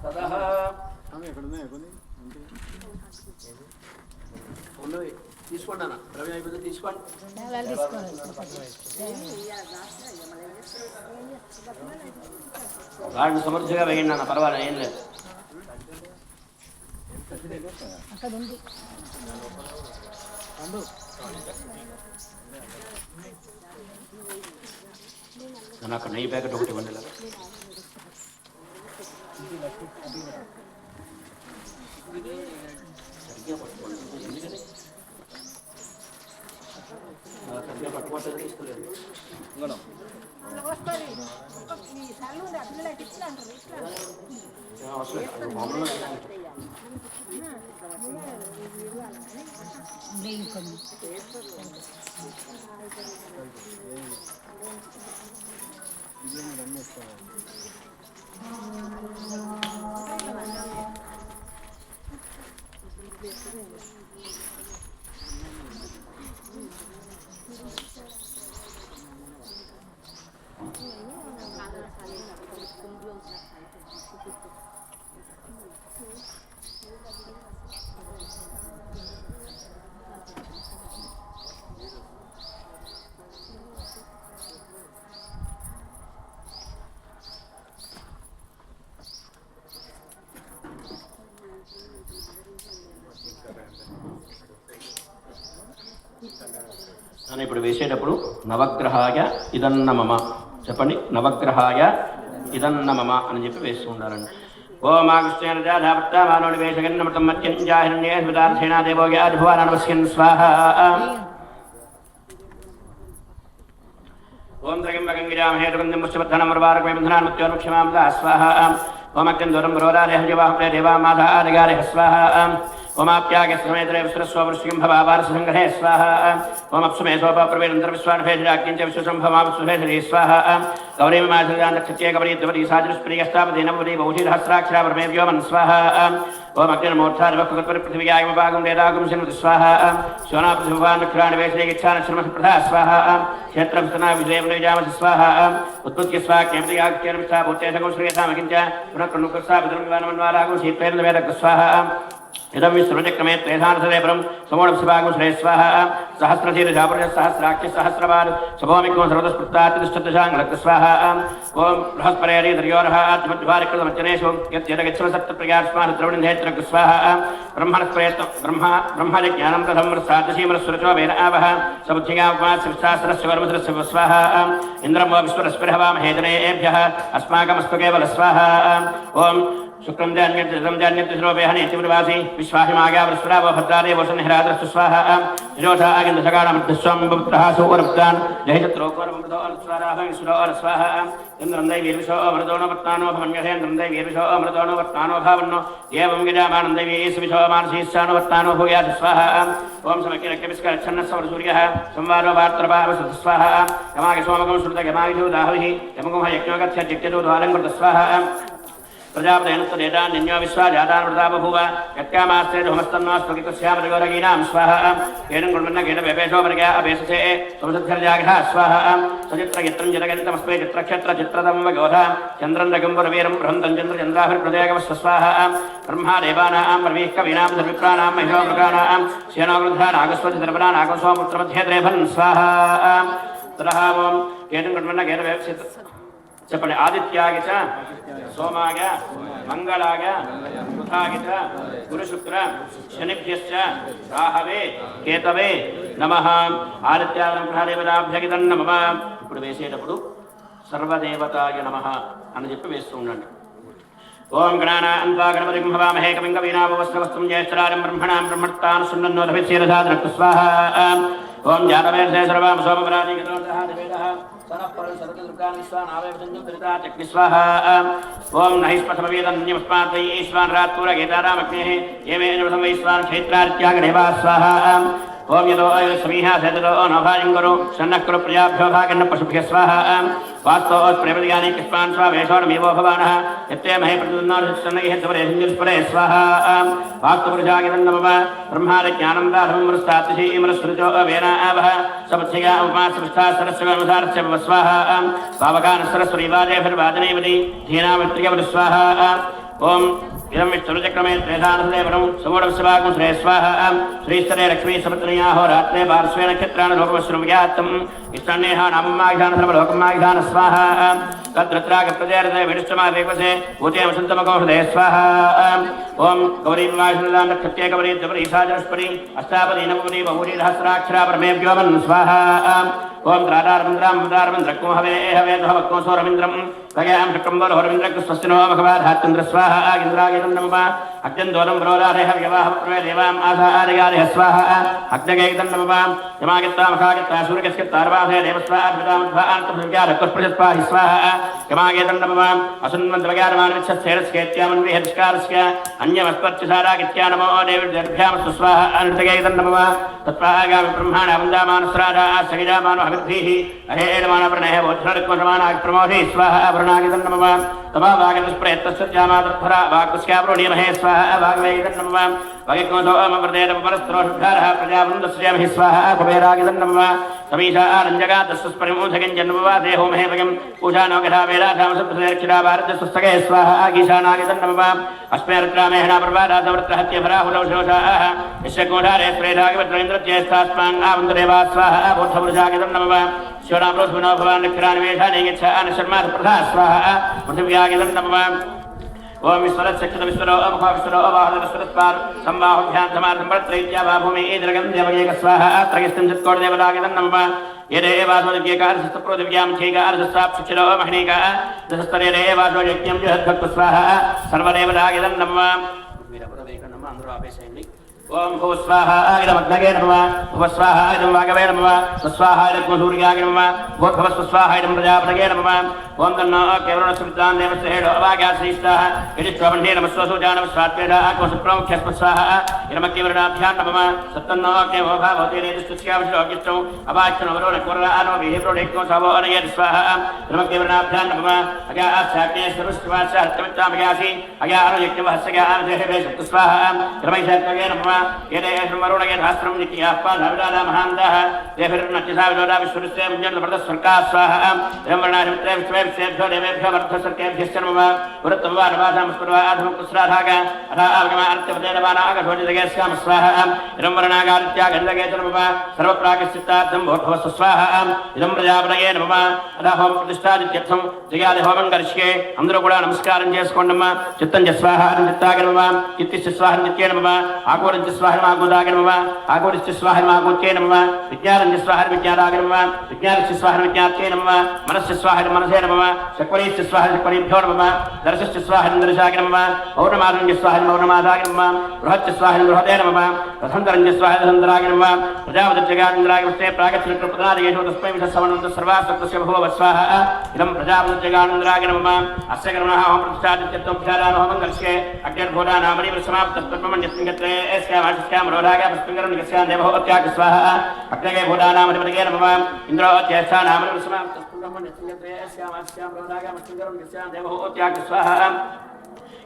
తదః తీసుకోండి అన్న ద్రవ్యం అయిపోతే తీసుకోండి వాడిని సమృద్ధిగా వేయండి అన్న పర్వాలేదు ఏం లేదు అక్కడ ఉంది నన్ను అక్కడ నెయ్యి ప్యాకెట్ ఒకటి ఇవ్వండి సరిగ్గా పట్టుకోవట్లేదు తీసుకోలేదు నెయ్యి కొన్ని అని ఇప్పుడు వేసేటప్పుడు నవగ్రహాయ ఇదన్న మమ చెప్పండి నవగ్రహాయ ఇదన్న మమ అని చెప్పి వేస్తూ ఉండాలండి ఓమాకృష్ణేన వేషగన్నమృతం మత్యంజాహిరణ్యే స్మితార్థేన దేవోగ్యాధిభువానవస్యన్ స్వాహ ఓం త్రయంబకం గిరామహేతుకందం పుష్పవర్ధనం వర్వారకమే బంధనాన్ మృత్యోర్ముక్షమాం స్వాహ ఓమక్యం దూరం రోదారేహ జీవాహ్రే దేవామాధారిగారేహ స్వాహ ఓమాప్యాగ సమేతరే విశ్వస్వృష్టిం భవావారసంగ్రహే స్వాహ ఓమప్సుమే సోపప్రవేదంతర విశ్వానభేషాక్యంచ విశ్వసంభవామసుభేషరే స్వాహ గౌరీమాచర్యాన్నక్షత్యే గౌరీద్వరీ సాదృష్ప్రియస్తాపదేనవరీ బహుశీరహస్రాక్షరా పరమే వ్యోమన్ స్వాహ ఓమగ్నిర్మూర్ధాదివక్ృతపరి పృథివ్యాగమపాగం వేదాగం శన్వతి స్వాహ శోనాపృథిభవాన్నక్షరాణి వేషే గిచ్ఛానశ్రమసప్రధా స్వాహ క్షేత్రభిస్తనా విజయమునిజామసి స్వాహ ఉత్పత్య స్వాక్యమిత్యాక్షేత్రమిష్టాభూతేశగం శ్రేయసామకించ పునఃకృణుకృత్సాభిధర్మివానమన్వారాగం శీత్వేంద్రవేదక స్వాహ ఇదం విశ్వచక్రమే త్రేధానసదేపరం సమూఢం శివాగం శ్రేయ స్వాహ సహస్రశీర్షాపురుష సహస్రాక్ష సహస్రవారు శుభోమికం సర్వతస్పృత్తాతిష్టశాంగలక్ స్వాహ ఓం బృహస్పరేరి దర్యోరః ఆత్మద్వారికృతమర్చనేషు యత్యదగచ్చవ సప్తప్రయాస్మాన్ ద్రవణినేత్రక్ స్వాహ బ్రహ్మణస్ప్రేత బ్రహ్మజ్ఞానం కథం సాధశీమరస్వరచో వేన ఆవహ సబుద్ధిగామాసహస్రస్య వర్మసరస్య స్వాహ ఇంద్రం విశ్వరస్పృహవామహేతనేభ్యः అస్మాకమస్తు కేవల స్వాహ ఓం శుక్రం జాన్యతిరోపేహనేతివాసి విశ్వాహిమాగావృస్వరావ భద్రాదే వసన్హిరాద్రస్తు స్వాహ నిరోధాగంధసగాఢమర్ధస్వాంబుప్రః సౌరప్తాన్ జహితత్రోకోరమృతోరస్వరాహ స్వాహ ఇంద్రం దైవీర్విశో అమృతోనవర్తానో భమన్యసేంద్రం దైవీర్విశో అమృతోనవర్తానో భావన్నో ఏవం గిజామానం దైవీస్విశో మానసీశ్చానవర్తానో భూయాత్ స్వాహ ఓం సమకిరక్యమిస్కరచ్ఛన్నస్సూర్యః సంవారో వార్తరపావసత్ స్వాహ యమాగి సోమకం శృతగమాగిధూదాహవిః యమకం యజ్ఞోగత్యజ్ఞో ద్వారంకృత స్వాహ ప్రజాపతేనుత్తదేతాన్యో విశ్వాజాతాన్ బభూవ యత్కామాస్తే ధుమస్తన్నోస్వకితస్యామృగోరగీనాం స్వాహ ఏనం గుణమన్న గీతవేపేశోపరిగా అభేససే సంసద్ధర్జాగః స్వాహ సచిత్రగిత్రం జనగణితమస్మే చిత్రక్షేత్ర చిత్రదం వగోధ చంద్రం రగంబురవీరం బృహంతం చంద్రచంద్రాభిర్ప్రదేగమస్వ స్వాహ బ్రహ్మాదేవానాం బ్రవీః కవీనాం సర్విప్రాణాం మహిళోమృగానాం శేనోగృధ్రానాగస్వతిర్వనానాగస్వాముత్రమధ్యేద్రేభన్ స్వాహ తరహ ఓం ఏనం గుణమన్న గీతవేప చెప్పండి ఆదిత్యాగి చ సోమాగ మంగళాగ బుధాగి చ గురుశుక్ర శనిభ్యశ్చ రాహవే కేతవే నమః ఆదిత్యాగ్రహాదేవతాభ్యగితం నమః ఇప్పుడు వేసేటప్పుడు సర్వదేవతాయ నమః అని చెప్పి వేస్తూ ఉండండి ఓం గణానాన్వా గణపతిం భవామహే కవిం కవీనామవస్త్రవస్త్రం జ్యేష్ఠరాజం బ్రహ్మణాం బ్రహ్మణత్తాన్ సున్నన్నోదభిశీరసాదనక్తు స్వాహ ఓం జాతవేర్షే సర్వాం సోమపరాధికరోదః ఓం నహిస్పథమవేదన్యమస్మాత్ ఈశ్వాన్ రాత్పూరగేతారామగ్నేః ఏమేన వై స్వాన్ క్షేత్రాదిత్యాగదేవా స్వాహ ओम यदो समीहा सदो नभाजं करो सन्नः कुरु प्रजाभ्यो भागन्न पशुभ्यः स्वाहा वास्तो प्रपदयानि किस्मान् स्वावेशोर्मेवो भवानः यत्ते महे प्रतिदन्नार्षन्नैः सवरेहिन्दुस्परे स्वाहा वास्तु पुरुषागिदं नमः ब्रह्माज्ञानं राधमं मृस्तातिशीमृस्मृतो अवेना आवह सपत्स्या उपासपस्था सरस्वनुसारस्य स्वाहा पावकान् सरस्वती वाजेभिर्वादनेवति धीनामृत्रियवति स्वाहा ओम इदं विष्णुचक्रमे त्रेधानदेवनं समूढस्वागं श्रेय स्वाहा श्रीस्तरे लक्ष्मी सपत्न्याहोरात्रे पार्श्वे नक्षत्रान् लोकवश्रुव्यात्तम् इष्टन्नेह नाममाघान सर्वलोकमाघान स्वाहा तद्रत्रागप्रजयरते विष्णुमादेवसे भूते वसन्तमकौषधे स्वाहा ओम गौरीवासुदां नक्षत्रे गौरी द्वपरी साजनस्पति अष्टापदी नवपदी बहुरी सहस्राक्षरा परमेभ्यो वन् स्वाहा ओम द्रादारमन्द्रामन्द्रामन्द्रको हवे हवे धवक्को सोरमिन्द्रं भगयां शक्रम्बर होरमिन्द्रको स्वस्तिनो भगवाधात्तन्द्र स्वाहा इन्द्रागेतं नमः अग्निन्दोलं प्रोदारे हव्यवाह प्रवे देवाम् आसारिगारे स्वाहा अग्नगेतं नमः यमागत्ता मखागत्ता सूर्यस्कत्तार्वाहे देवस्वाहा विदामध्वान्तभुजारकुस्पृशत्पाहि स्वाहा यमागेतं नमः असुन्वन्तवगारमानविच्छस्येरस्केत्यामन्विहस्कारस्य अन्यमस्पर्चसारागित्या नमो देवीर्भ्यामस्तु स्वाहा अनृतगेतं नमः तत्पागामि ब्रह्माणावन्दामानस्राधा सगिदामानो अभिद्भिः अहेरमानवर्णः वोद्धरकोशमानाग प्रमोदे स्वाहा वरुणागेतं नमः तमावागतस्प्रयत्तस्यामातत्फरा वाक्स्याप्रोणीमहे स्वाहा वाग्वेगेतं नमः वगेकोसो अमवर्देतपरस्त्रोषुद्धारः प्रजावृन्दस्यामहि स्वाहा कुबेरागेतं नमः समीशा आनञ्जगातस्वस्परिमूधगञ्जन्मवा देहो महे भगं पूजानो गधा वेदाधामसुप्रसेक्षिरा भारतस्वस्तगे स्वाहा गीशानागेतं नमः अस्मे रुद्रामेहणा प्रभादासवृत्रहत्यभराहुलौषोषाः यस्य कोठारे श्रेधागवद्रेन्द्रज्येष्ठास्मान् आवन्तदेवा स्वाहा बोद्धपुरुषागेतं नमः शिवरामरोस्मिनो भवान् निक्षरानिवेशानि गच्छानि शर्माधप्रधा स्वाहा पृथिव्यागेतं नमः ओम विश्वरक्षित विश्वरो अमुख विश्वरो अवाहनस्वरत्पार संबाहुभ्यां समार्थमर्त्रैत्या भूमि ईदृगं देवगेक स्वाहा त्रयस्तं चित्कोट देवदागेतं नमः येरे वासोदिव्येकारसस्तप्रो दिव्यां छेकारसस्ताप्सुचिरो महिनीका दशस्तरेरे वासोयज्ञं जुहद्भक्तु स्वाहा सर्वदेवदागेतं नमः वीरपुरवेक नमः अंदरो आपेशयन्ति ओम भू स्वाहा इदमग्नगे नमः भुव स्वाहा इदं वागवे नमः स्वस्वाहा इदं सूर्यागे नमः भूर्भुव स्वस्वाहा इदं प्रजापतये नमः ओम तन्नो केवलस्वितान् देवस्य हेडो अवागाश्रीष्टाः यदिष्वबन्धे नमः स्वसूजानः स्वात्वेदाः कोशप्रमुख्यस्वस्वाहा इदमक्यवरणाभ्यां नमः सत्तन्नो केवो भावते नेतुस्याविष्टोगिष्टौ अवाच्यनो वरो नकोरानो विहिप्रोडेको सावो अनयेत् स्वाहा इदमक्यवरणाभ्यां नमः अगा आस्याग्ने सर्वस्वास्य हस्तमित्तामगासि अगा अनुयज्ञवहस्यगा आनदेहे स्वाहा इदमैषात्मगे नमः येदे मरुणगे धास्त्रं नित्याप्पा धाविदादा महान्दाः देभिर्नत्यसाविदोदा विश्वस्य मुञ्जन्नप्रदस्वर्गा स्वाहा इदमवर्णाधिमित्रे विश्वे विश्वेभ्यो देवेभ्यो वर्धसर्केभ्यश्च नमः वृत्तं वा नवाधामस्पर्वा आधमकुस्राधागा अथा आवगमा अर्त्यवदेनवानागढोजिदगेस्याम स्वाहा इदं वर्णागादित्या गन्धगेत नमः सर्वप्राकश्चित्तार्थं भोर्भवस्व स्वाहा इदं प्रजापतये नमः अथा होम प्रतिष्ठादित्यर्थं जयादि होमं करिष्ये अंदरो కూడా నమస్కారం చేసుకోండమ్మా చిత్తం స్వాహ చిత్తాగే నమః చిత్తిస్య స్వాహ నిత్యే నమః ఆగోరించ స్వాహ మాగోదాగే నమః ఆగోరిస్య స్వాహ మాగోత్యే నమః విజ్ఞానంచ స్వాహ విజ్ఞానాగే నమః విజ్ఞానస్య స్వాహ విజ్ఞాత్యే నమః మనస్య స్వాహ మనసే నమః చక్వరీస్య స్వాహ చక్వరీభ్యో నమః దర్శస్య స్వాహ దర్శాగే నమః పౌర్ణమాదంచ స్వాహ పౌర్ణమాదాగే నమః బృహచ్చ స్వాహ బృహదే నమః రథంతరంచ స్వాహ రథంతరాగే నమః ప్రజాపతి జగానందరాగే వస్తే ప్రాగత్య కృపదాయేషు తస్మై విధస్సవనంత సర్వాసక్తస్య భవ స్వాహ ఇదం ప్రజాపతి జగానందరాగే నమః అస్య కర్మణః హోమ ప్రతిష్ఠాదిత్యత్వం ధ్యానాన హోమం కరిష్యే అగ్నిర్భూతానామని సమాప్తత్వమన్యస్మింగత్రే ఏస్యామాశిష్యాం రోధాగా పుష్పింగరం నిగస్యాం దేవోత్యాగ స్వాహ అగ్నగే భూతానామని పదగే నమః ఇంద్రోత్యేష్టానామని సమాప్తత్వమన్యస్మింగత్రే ఏస్యామాశిష్యాం రోధాగా పుష్పింగరం నిగస్యాం దేవోత్యాగ స్వాహ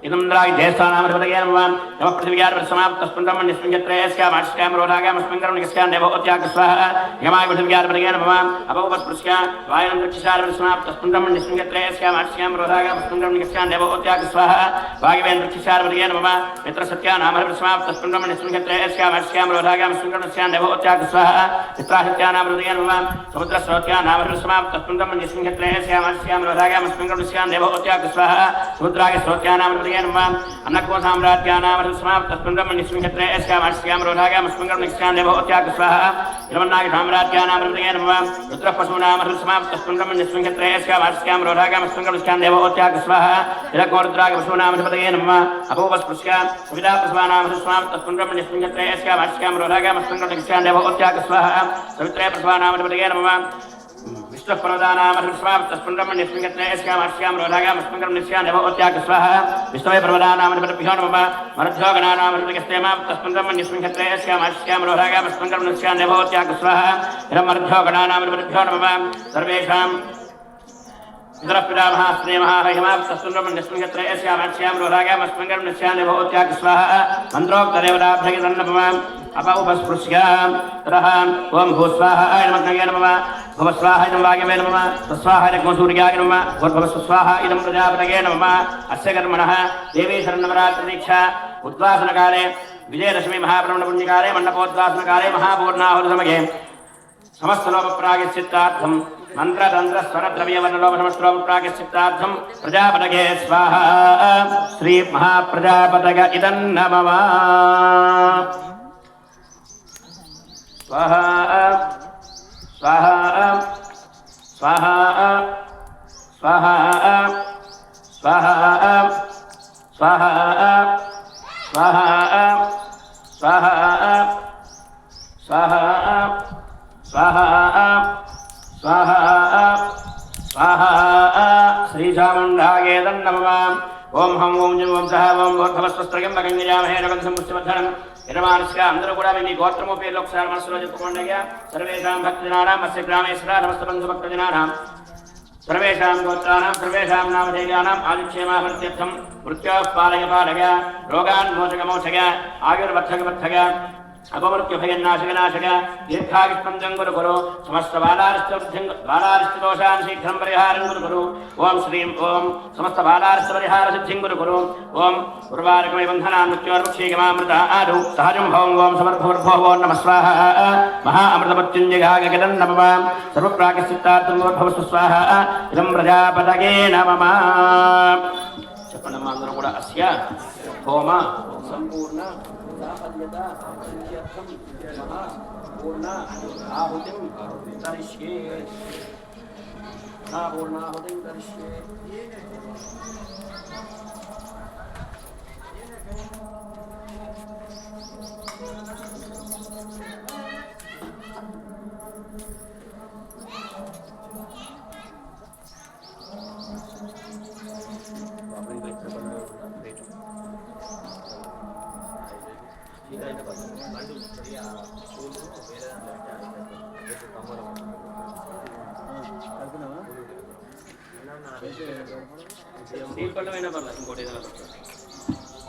इदंद्राय देवस्थानामधिपतये नमः नमः पृथिव्यार्पणसमाप्तस्पन्दमन्यस्मिन् यत्रयस्यामाश्यां रोधागामस्मिन् निगस्यां देवोत्याग स्वाहा यमाय पृथिव्यार्पणये नमः अपोपस्पृश्या वायुनन्द्रक्षिशार्पणसमाप्तस्पन्दमन्यस्मिन् यत्रयस्यामाश्यां रोधागामस्मिन् निगस्यां देवोत्याग स्वाहा वायुवेन्द्रक्षिशार्पणये नमः मित्रसत्यानामधिपतसमाप्तस्पन्दमन्यस्मिन् यत्रयस्यामाश्यां रोधागामस्मिन् निगस्यां देवोत्याग स्वाहा मित्रासत्यानामधिपतये नमः समुद्रस्रोत्यानामधिपतसमाप्तस्पन्दमन्यस्मिन् यत्रयस्यामाश्यां रोधागामस्मिन् निगस्यां देवोत्याग स्वाहा समुद्रागे स्रोत्यानामधिपतये अन्नको साम्राज्यानामधिपतसमाप्तस्पन्दमन्यस्मिन् यत्रयस्यामाश्यां रोधागामस्मिन् निगस्यां देवोत्याग स्वाहा इदमन्नागे साम्राज्यानामधिपतये नमः रुद्रपशूनामधिपतसमाप्तस्पन्दमन्यस्मिन् यत्रयस्यामाश्यां रोधागामस्मिन् निगस्यां देवोत्याग स्वाहा इदकोरुद्रागे पशूनामधिपतये नमः अपोपस्पृश्या सविताप्रसवानामधिपतसमाप्तस्पन्दमन्यस्मिन् यत्रयस्यामाश्यां रोधागामस्मिन् निगस्यां देवोत्याग स्वाहा सवित्रे प्रसवानामधिपतये नमः विष्णुप्रवदानामस्माप्तस्पुण्ड्रमण्यस्मिङ्गत्रेयस्यामाश्यां रोधागामस्मिङ्गं निश्यां देवोत्याग स्वाहा विष्णवे प्रवदानामनिभ्यो नमः मरुद्भोगनामनिभ्यस्तेमाप्तस्पुण्ड्रमण्यस्मिङ्गत्रेयस्यामाश्यां रोधागामस्मिङ्गं निश्यां देवोत्याग स्वाहा हिरमरुद्भोगनामनिभ्यो नमः सर्वेषां पितरः स्नेमः हिमाप्तस्पुण्ड्रमण्यस्मिङ्गत्रेयस्यामाश्यां रोधागामस्मिङ्गं निश्यां देवोत्याग स्वाहा मन्त्रोक्तदेवताभ्यगितन्नमः अपौपस्पृश्यां तरः ओम भूस्वाहाय नमः भवस्वाहाय नमः वागवे नमः तस्वाहाय नमसूर्याय नमः भवस्वाहा इदं प्रजापतये नमः अस्य कर्मणः देवी शरणवरात्रिदीक्षा उद्वासनकाले विजयदशमी महाब्रह्मपुण्यकाले मण्डपोद्वासनकाले महापूर्णाहुतिसमये समस्तलोपप्रागश्चित्तार्थं मन्त्रतन्त्रस्वरद्रव्यवर्णलोपसमस्तलोपप्रागश्चित्तार्थं प्रजापतये स्वाहा श्री महाप्रजापतय इदं नमः स्वाहा स्वाहा स्वाहा स्वाहा स्वाहा स्वाहा स्वाहा स्वाहा स्वाहा स्वाहा स्वाहा स्वाहा श्रीचामुण्डायै नमः ओम हम ओम जम ओम सह ओम भवस्वस्त्रयं मगंगयामहे नगन्धं पुष्पवर्धनं यजमानस्य అందరూ కూడా మీ గోత్రము పేర్లు ఒకసారి మనసులో చెప్పుకోండిగా సర్వేషాం భక్తజనానాం అస్య గ్రామేశ్వర సమస్త బంధు భక్తజనానాం సర్వేషాం గోత్రానాం సర్వేషాం నామధేయానాం ఆదిత్యేమాహృత్యర్థం మృత్యోః పాలయ పాలయ రోగాన్ మోచక మోచక ఆయుర్వర్ధక వర్ధక अपमृत्युभयन्नाशकनाशक दीर्घायुष्मन्दं गुरु गुरु समस्त बालारिष्टदोषान् शीघ्रं परिहारं गुरु गुरु ओम श्रीं ओम समस्त बालारिष्टपरिहारसिद्धिं गुरु गुरु ओम उर्वारकमय बन्धनान् मृत्योर्मुक्षीगमामृता आदौ सहजं भवं ओम समर्भवर्भवो नमः स्वाहा महा अमृतमृत्युञ्जयगागकलं नमः सर्वप्राकश्चित्तार्थं भवस्व स्वाहा इदं प्रजापतये नमः చెప్పండి అందరూ కూడా అస్య హోమ సంపూర్ణ సాఫల్యత సిద్ధ్యర్థం మహా పూర్ణ ఆహుతిం కరిష్యే పూర్ణాహుతిం కరిష్యే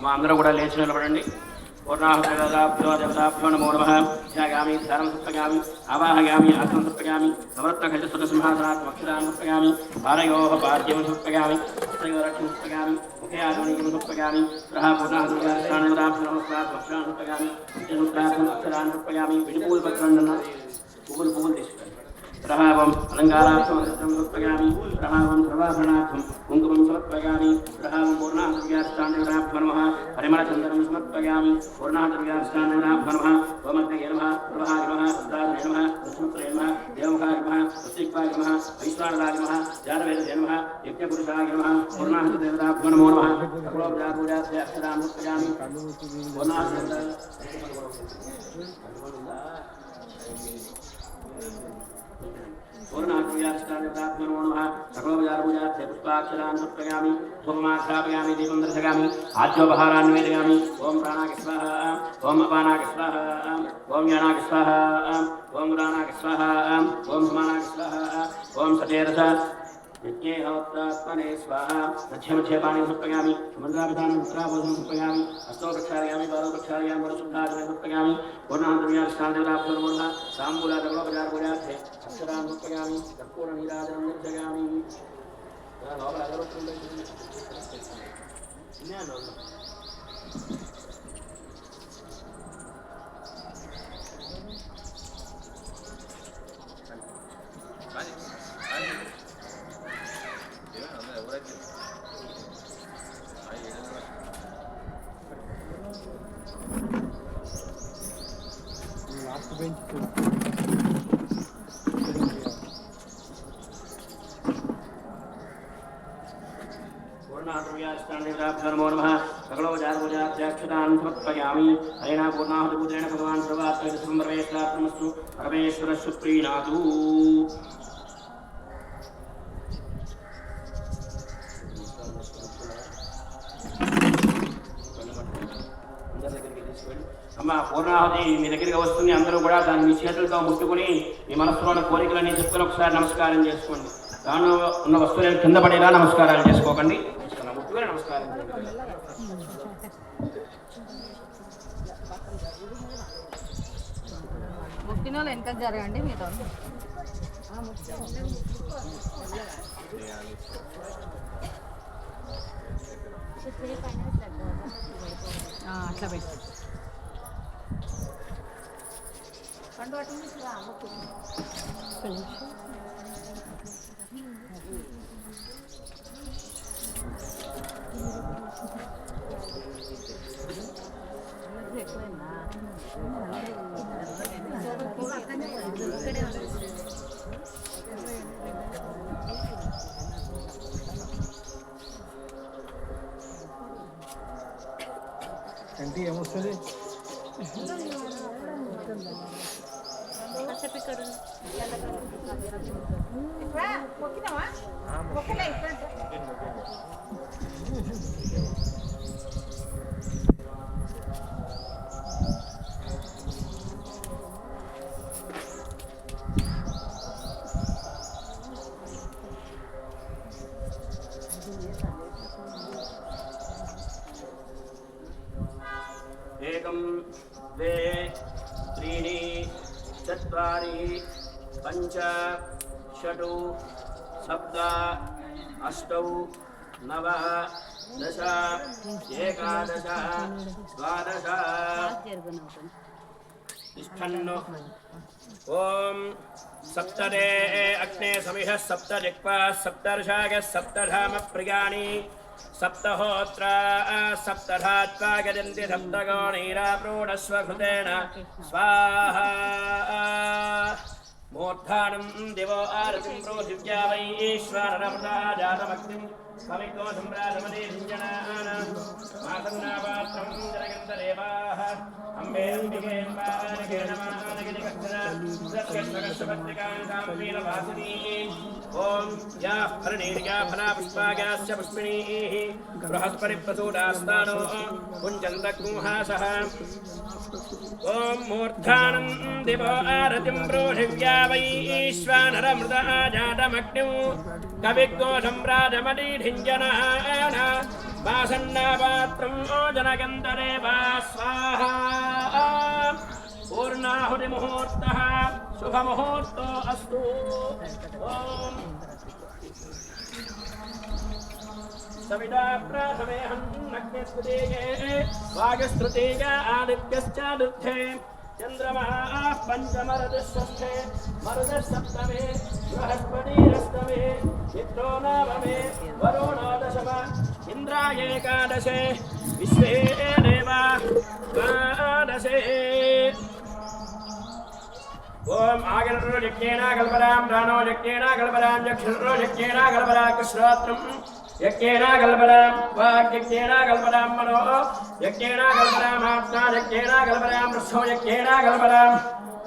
మా అందరూ కూడా లేచి నిలబడండి. పూర్ణాహుతిభ్యో దేవతాభ్యో నమో నమః. ధ్యాయామి ధ్యానం సమర్పయామి ఆవాహయామి ఆసనం సమర్పయామి నవరత్నఖచ్చితసుఖసింహాసనాత్ అక్షరాన్ని సమర్పయామి పారయోః పాద్యం సమర్పయామి హస్తయోరక్షం సమర్పయామి ముఖే ఆగమనీయం సమర్పయామి సహ పూర్ణాహుతిభ్యాన్ని నమస్కారం అక్షరాన్ని సమర్పయామి సూత్రార్థం అక్షరాన్ని సమర్పయామి విడిపూలు పత్రం పువ్వులు తీసుకురండి. प्रभावं अलंकारार्थं समर्पयामि प्रभावं सर्वाभरणार्थं कुङ्कुमं समर्पयामि प्रभावं पूर्णाहृदयाष्टाङ्गनाभ्यो नमः परिमलचन्दनं समर्पयामि पूर्णाहृदयाष्टाङ्गनाभ्यो नमः ओमग्नये नमः प्रभाय नमः रुद्राय नमः विष्णुप्रिये नमः देवमुखाय नमः वस्तिक्वाय नमः वैश्वानराय नमः जातवेदये नमः यज्ञपुरुषाय नमः पूर्णाहृददेवताभ्यो नमो नमः सकलोपचारपूजास्य अक्षरान् समर्पयामि पूर्णाहृदयाष्टाङ्गनाभ्यो नमो नमः सकलोपचारपूजास्य पुष्पाक्षरान् समर्पयामि धूपमाघ्रापयामि दीपं दर्शयामि आद्योपहारान् निवेदयामि ओम प्राणाय स्वाहा ओम अपानाय स्वाहा ओम ज्ञानाय स्वाहा ओम उदानाय स्वाहा ओम समानाय स्वाहा ओम सतेरस यज्ञेहोत्रात्मने स्वाहा मध्य पाणिं समर्पयामि मन्त्राभिधानं मुद्राबोधं समर्पयामि हस्तौ प्रक्षालयामि पादौ प्रक्षालयामि वरशुद्धाचरणं समर्पयामि पूर्णाहृदयाष्टाङ्गनाभ्यो नमो नमः ताम्बूलकमलपचारपूजार्थे अक्षरान् समर्पयामि कर्पूरनीराजनं निर्जयामि लास्ट बेंच पूर्णाहृदयाष्टाङ्गनाभ्यो नमो नमः सकलोपचारपूजार्थ्याक्षतान् समर्पयामि अनेन पूर्णाहुतिपूजेन भगवान् सर्वात्मकसंप्रवेशनार्थमस्तु परमेश्वरस्य प्रीणातु దగ్గరికి తీసుకెళ్ళి అమ్మ పూర్ణాహుతి మీ దగ్గరికి వస్తుంది, అందరూ కూడా దాన్ని మీ చేతులతో ముట్టుకుని మీ మనసులో ఉన్న కోరికలన్నీ చెప్పుకొని ఒకసారి నమస్కారం చేసుకోండి. దానిలో ఉన్న వస్తువులను కింద పడేలా నమస్కారాలు చేసుకోకండి, ముట్టుకుని నమస్కారం చేసుకోండి. ముక్కిన వాళ్ళు వెనక జరగండి మీతో అట్లా పెట్టి పండు అంటే ఏమొస్తుంది एकं द्वे त्रीणि चत्वारि पञ्च षट् सप्त अष्टौ नव दश एकादश द्वादश तिष्ठन्नो ॐ सप्तदे अग्ने समिहः सप्तजिह्वा सप्तर्षागः सप्तधामप्रियाणि सप्तहोत्रा सप्तधात्वा गजन्ति सप्तगोणीराप्रोढस्वघृतेन स्वाहा मूर्धानं दिवो आरतिं प्रोदिव्या वै ईश्वरनमृता जातमग्निं कविको सम्राजमदीभिञ्जनानां मासन्नापात्रं जनगन्धदेवाः अम्बे अम्बिके अम्बानगे नमानगिरिकक्षरा सत्यस्वकर्षपत्रिकां वीरभासिनीं ॐ या फलनीर्या फलापुष्पायाश्च पुष्पिणीः बृहस्पतिप्रसूदास्तानो कुञ्जन्तकुंहासः ॐ मूर्धानं दिवो आरतिं प्रोढिव्या वै ईश्वानरमृता जातमग्निं कविको सम्राजमदीभिञ्जनान वासन्नापात्रं जनगन्धदेवा स्वाहा पूर्णाहुतिमुहूर्तः शुभमुहूर्तो अस्तु ॐ सविता प्राथमेऽहं नग्नेस्तुतेये वागस्तृतीय आदित्यश्चादुत्थे चन्द्रमः पञ्चमरदस्वस्थे मरुदसप्तमे बृहस्पतिरष्टमे मित्रो नवमे वरुणो दशम इन्द्राय एकादशे विश्वे देवा द्वादशे ओम आगनरो यज्ञेन कल्परां प्राणो यज्ञेन कल्परां यक्षरो यज्ञेन कल्परां कृष्णोत्रं यज्ञेन कल्परां वाक्यज्ञेन कल्परां मनो यज्ञेन कल्परां आत्मा यज्ञेन कल्परां वृक्षो यज्ञेन कल्परां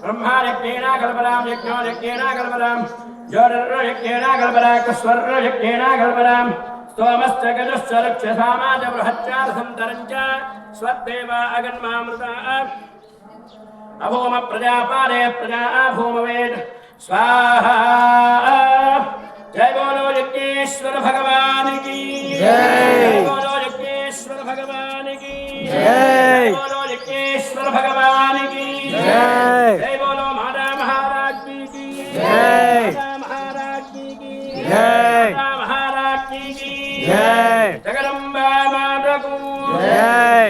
ब्रह्मा यज्ञेन कल्परां यज्ञो यज्ञेन कल्परां ज्योतिर्रो यज्ञेन कल्परां कुस्वर्रो यज्ञेन कल्परां स्तोमश्च गजश्च रक्षसामाच बृहच्चारसन्तरञ्च स्वदेवा अगन्मामृता अभूम प्रजापादे प्रजा भूमवेद स्वाहा जय बोलो यज्ञेश्वर भगवान की जय बोलो यज्ञेश्वर भगवान की जय बोलो यज्ञेश्वर भगवान की जय जय बोलो माता महाराज की जय माता महाराज की जय माता महाराज की जय जगदम्बा माता की जय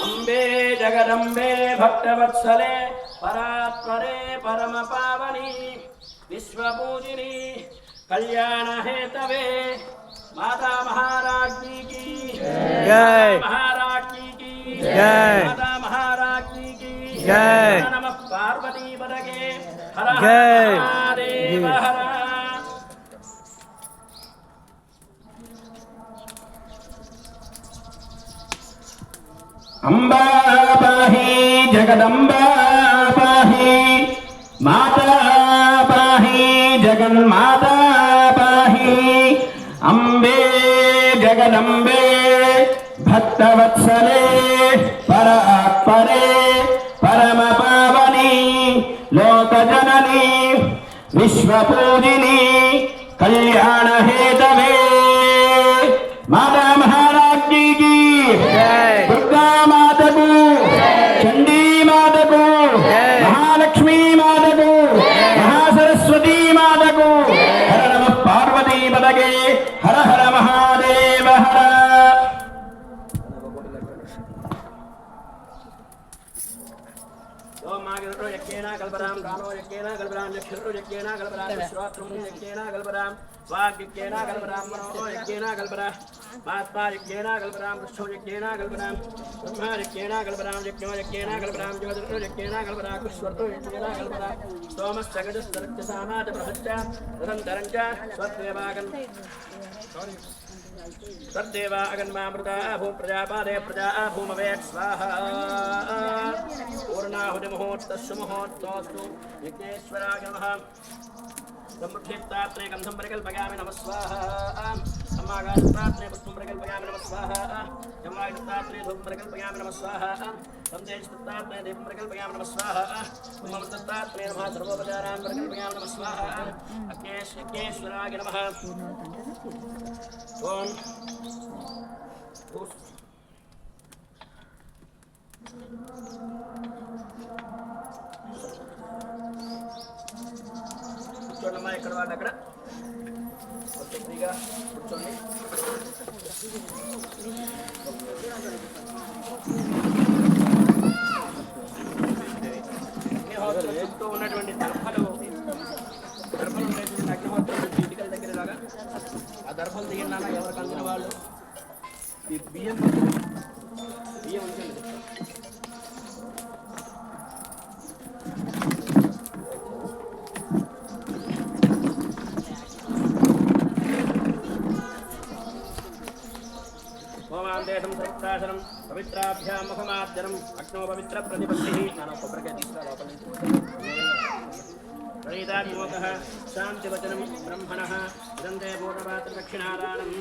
अम्बे जगदम्बे भक्तवत्सले परात्परे परम पावनी विश्वपूजिनी कल्याण हेतवे माता महाराज की जय महाराज की जय माता महाराज की जय नमः पार्वती पदके हर हर महादेव हर अम्बा पाहि जगदम्बा पाहि माता पाहि जगन्माता पाहि अम्बे जगदम्बे भक्तवत्सले परे परम पावनी लोक जननी विश्वपूजिनी कल्याण हेतवे माता महाराज जी की दुर्गा माता को चंडी माता को महालक्ष्मी माता को महासरस्वती माता को हर नमः पार्वती पदगे हर हर महादेव हर यज्ञेना कल्पराम गानो यज्ञेना कल्पराम यक्षरो यज्ञेना कल्पराम श्रोत्रम यज्ञेना कल्पराम वाग यज्ञेना कल्पराम मनो यज्ञेना कल्पराम महात्मा यज्ञेना कल्पराम कृष्णो यज्ञेना कल्पराम ब्रह्मा यज्ञेना कल्पराम यज्ञो यज्ञेना कल्पराम ज्योतिर्नो यज्ञेना कल्पराम कुश्वर्तो यज्ञेना कल्पराम सोमश्चगजस्तरक्तसामाद बृहश्च निरन्तरं च स्वदेवागन् तद्देवा अगन्मामृता भूम प्रजापादे प्रजा भूमवेत् स्वाहा पूर्णाहुतिमुहूर्तस्य मुहूर्तोऽस्तु यज्ञेश्वराय नमः ब्रह्मक्षेत्रात्रे गन्धं परिकल्पयामि नमः स्वाहा सम्मागात्रात्रे पुष्पं परिकल्पयामि नमः स्वाहा जम्मागात्रात्रे धूपं परिकल्पयामि नमः स्वाहा संदेशत्रात्रे दीपं परिकल्पयामि नमः स्वाहा कुम्भमृतत्रात्रे नमः सर्वोपचारान् परिकल्पयामि नमः स्वाहा यज्ञेश्वराय नमः ओम కూర్చోండమ్మా ఎక్కడ వాళ్ళు అక్కడ కొంచెం ఫ్రీగా కూర్చోండి అగ్నిహోత్రం చుట్టూ ఉన్నటువంటి దర్భలు ఉండేటువంటి అగ్నిహోత్రం ఇటుకల దగ్గర లాగా ఆ దర్భలు దిగిన ఎవరికి అందిన వాళ్ళు ఈ బియ్యం ఉంచండి ఓమాందేశం సర్వత్రాశనం పవిత్రాభ్యాం ముఖమార్జనం అగ్నో పవిత్ర ప్రతిపత్తి నాన్న కొబ్బరికాయ తీసుకురా లోపల ప్రణీతాత్మోకః శాంతివచనం బ్రహ్మణః ఇదంతే పూర్ణపాత్ర దక్షిణాదానం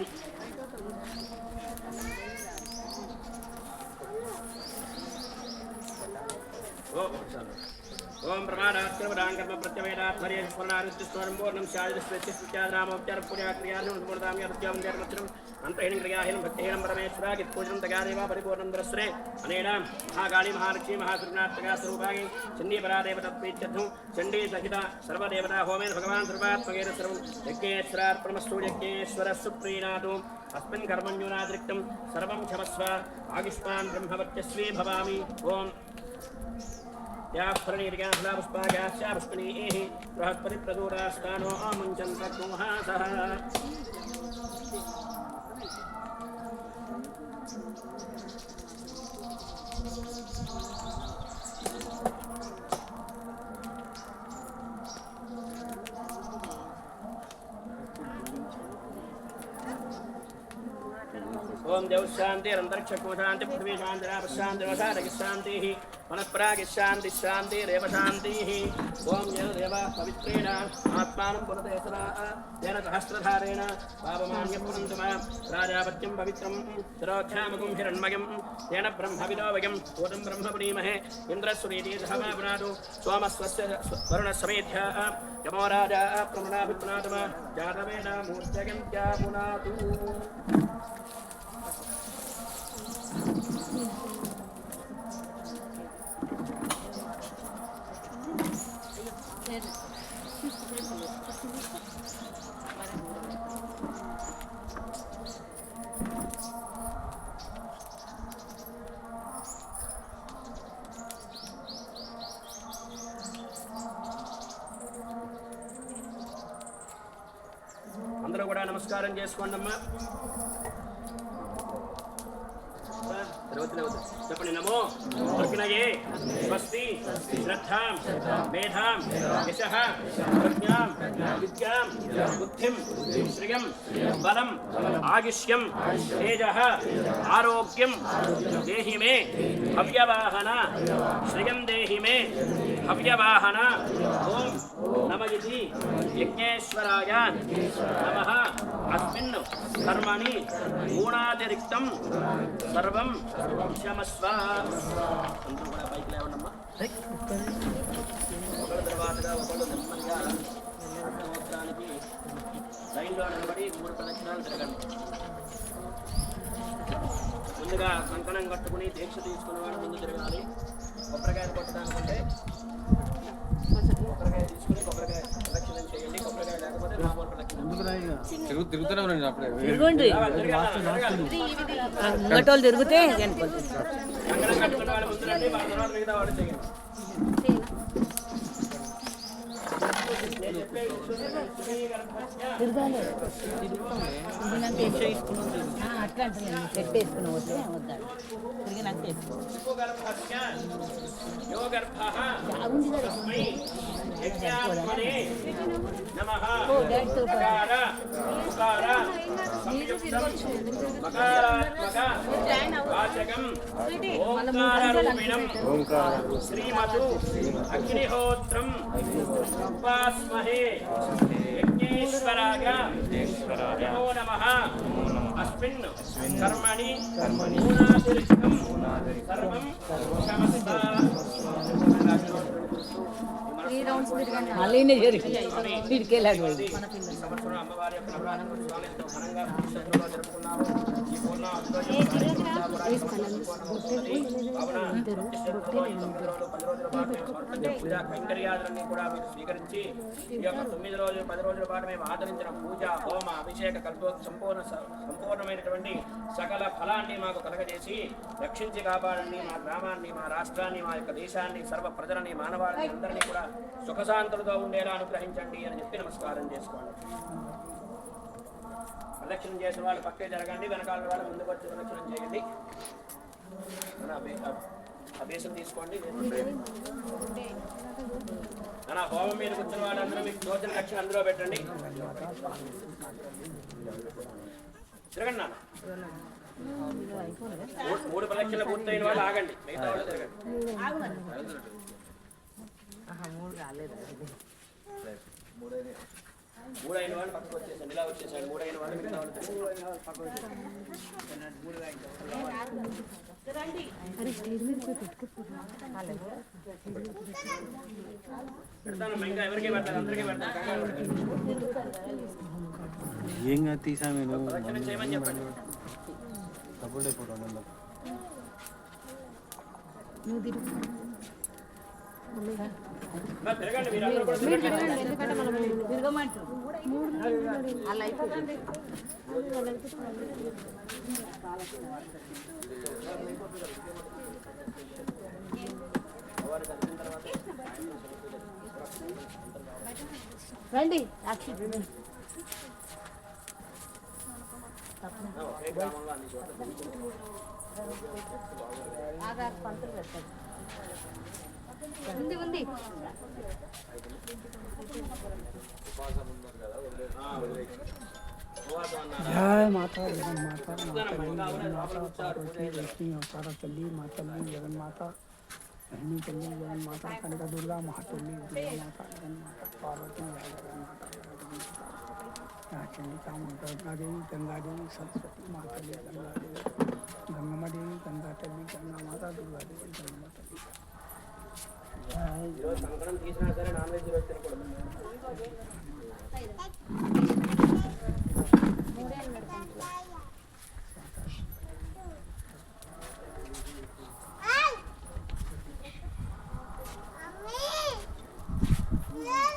ओम प्रमादात्मदांकर्म प्रत्यवेदात्मर्य स्मरणारिष्टस्वरं पूर्णं शादिस्वेच्छस्वित्याद्रामोपचार पूजा क्रियानुं मूर्धां यद्यं धर्मचरम् अंतहीनं क्रियाहीनं भक्तिहीनं परमेश्वरा कित्पूजनं तगादेवा परिपूर्णं दृश्रे अनेन महाकाली महालक्ष्मी महासुरनाथका स्वरूपाणि चण्डी परादेवतत्प्रीत्यर्थं चण्डी सहिता सर्वदेवता होमेन भगवान् सर्वात्मकेन सर्वं यज्ञेश्वरार्पणमस्तु यज्ञेश्वरः सुप्रीणातु अस्मिन् कर्मण्योनातिरिक्तं सर्वं क्षमस्व आयुष्मान् ब्रह्मवर्चस्वी भवामि ओम याफरणीर्याफला पुष्पायाश्चा पुष्पिणीः बृहस्पतिप्रदूरास्तानो आमुञ्चन्तकुहासः ओम देव शांति अंतरिक्ष को शांति पृथ्वी शांति राप शांति वसारक शांति वनस्पराग शांति शांति रेव शांति ओम यह देवा पवित्रेण आत्मानं पुनतेसरा तेन सहस्रधारेण पापमान्यं पुनन्तम राजापत्यं पवित्रं सरोक्षामगुं हिरण्मयं तेन ब्रह्मविदो वयं भूतं ब्रह्मपुरीमहे इन्द्रस्वरीति सहमा पुनातु सोमस्वस्य वरुणसमेध्य यमो राजा प्रमणाभिपुनातम जातवेन मूर्त्यगन्त्या पुनातु అందరూ కూడా నమస్కారం చేసుకోండమ్మా చెప్పండి నమో అగ్నయే స్వస్తి శ్రద్ధాం మేధాం యశః ప్రజ్ఞాం విద్యాం బుద్ధిం శ్రియం బలం ఆయుష్యం తేజః ఆరోగ్యం దేహి మే హవ్యవాహన శ్రియం దేహి మే హవ్యవాహన ఓం नम इति यज्ञेश्वराय नमः अस्मिन् कर्मणि गुणातिरिक्तं सर्वं क्षमस्व పైకి లేవండమ్మా ఒకళ్ళ తర్వాతగా ఒకళ్ళు నెమ్మదిగా సంవత్సరానికి లైన్లో నిలబడి 3 ప్రదక్షిణాలు తిరగండి ముందుగా కంకణం కట్టుకుని దీక్ష తీసుకునే వాడు ముందు తిరగాలి కొబ్బరికాయలు కొట్టడానికంటే కొబ్బరికాయ తీసుకుని కొబ్బరికాయ ప్రదక్షిణం చేయండి కొబ్బరికాయ లేకపోతే మామూలు ప్రదక్షిణం తిరుగుతూనే ఉన్నాను అప్పుడే తిరగండి ముంగటోళ్ళు తిరిగితే కనపడుతుంది కంకణం కట్టుకునే వాళ్ళు ముందు రండి వాళ్ళ తర్వాత మిగతా వాడు చేయండి తిరగాలి అట్లా అంటే సెట్ వేసుకుని పోతే వద్దాడు తిరిగినాక బాగుంది కదా శ్రీమతు అగ్నిహోత్రం ఉపాస్మహే యజ్ఞేశ్వరాయ నమో నమః అస్మిన్ కర్మణి గుణాతిరిక్తం సర్వం క్షమస్వ మళ్ళీ జరిగి వీడికెళ్ళాడు ఈ సంవత్సరం అమ్మవారి యొక్క నవరాత్రి ఉత్సవాలు ఎంతో ఘనంగా ప్రతిష్టంగా జరుపుకున్నాము ఈ పూర్ణ పూజా కైంకర్యాదులన్నీ కూడా మీరు స్వీకరించి ఈ యొక్క 9 రోజులు 10 రోజుల పాటు మేము ఆచరించిన పూజ హోమ అభిషేక సంపూర్ణమైనటువంటి సకల ఫలాన్ని మాకు కలగజేసి రక్షించి కాపాడండి మా గ్రామాన్ని మా రాష్ట్రాన్ని మా యొక్క దేశాన్ని సర్వ ప్రజలని మానవాళిని అందరినీ కూడా సుఖశాంతులతో ఉండేలా అనుగ్రహించండి అని చెప్పి నమస్కారం చేసుకోండి ప్రదక్షిణం చేసిన వాళ్ళు పక్కే జరగండి వెనకాల వాళ్ళు ముందుకు వచ్చి ప్రదక్షిణం చేయండి అభ్యాసం తీసుకోండి నా హోమం మీద కూర్చున్న వాళ్ళందరూ మీకు దోచిన రక్షణ అందులో పెట్టండి తిరగండి నాన్న 3 ప్రదక్షిణలు పూర్తయిన వాళ్ళు ఆగండి మిగతా వాళ్ళు తిరగండి 3 అయిన వాళ్ళు పక్కకు వచ్చేసండి ఇలా వచ్చేసండి 3 అయిన వాళ్ళు మిగతా వాళ్ళు పెడతాను ఇంకా ఎవరికి పెడతాను అందరికీ పెడతాను ఏం తీసా నేను ప్రదక్షిణ చేయమని చెప్పండి సపోర్ట్ అయిపోతాను తిరగండి మీరు అందరూ కూడా తిరగమంటారు అలా అయిపోతుంది రండి సాక్షి ఒకే గ్రామంలో అన్ని చోట్ల ఆధార్ పంతులు పెట్టండి ఉంది ఉంది జయ మాతా జగన్మాత పార్వతీ లక్ష్మీ అవతార తల్లి మా తల్లి జగన్మాత లక్ష్మీ తల్లి జగన్మాత కనక దుర్గా మహాతల్లి దుర్గామాత జగన్మాత పార్వతీ జగన్మాత చండికా మాత గంగాదేవి గంగాదేవి సరస్వతి మా తల్లి గంగాదేవి గంగమ్మదేవి గంగా తల్లి గంగామాత దుర్గాదేవి గంగమ్మ తల్లి ఈరోజు సంక్రాంతి తీసినా సరే నాన్ వెజ్ ఈరోజు తినకూడదు Yeah.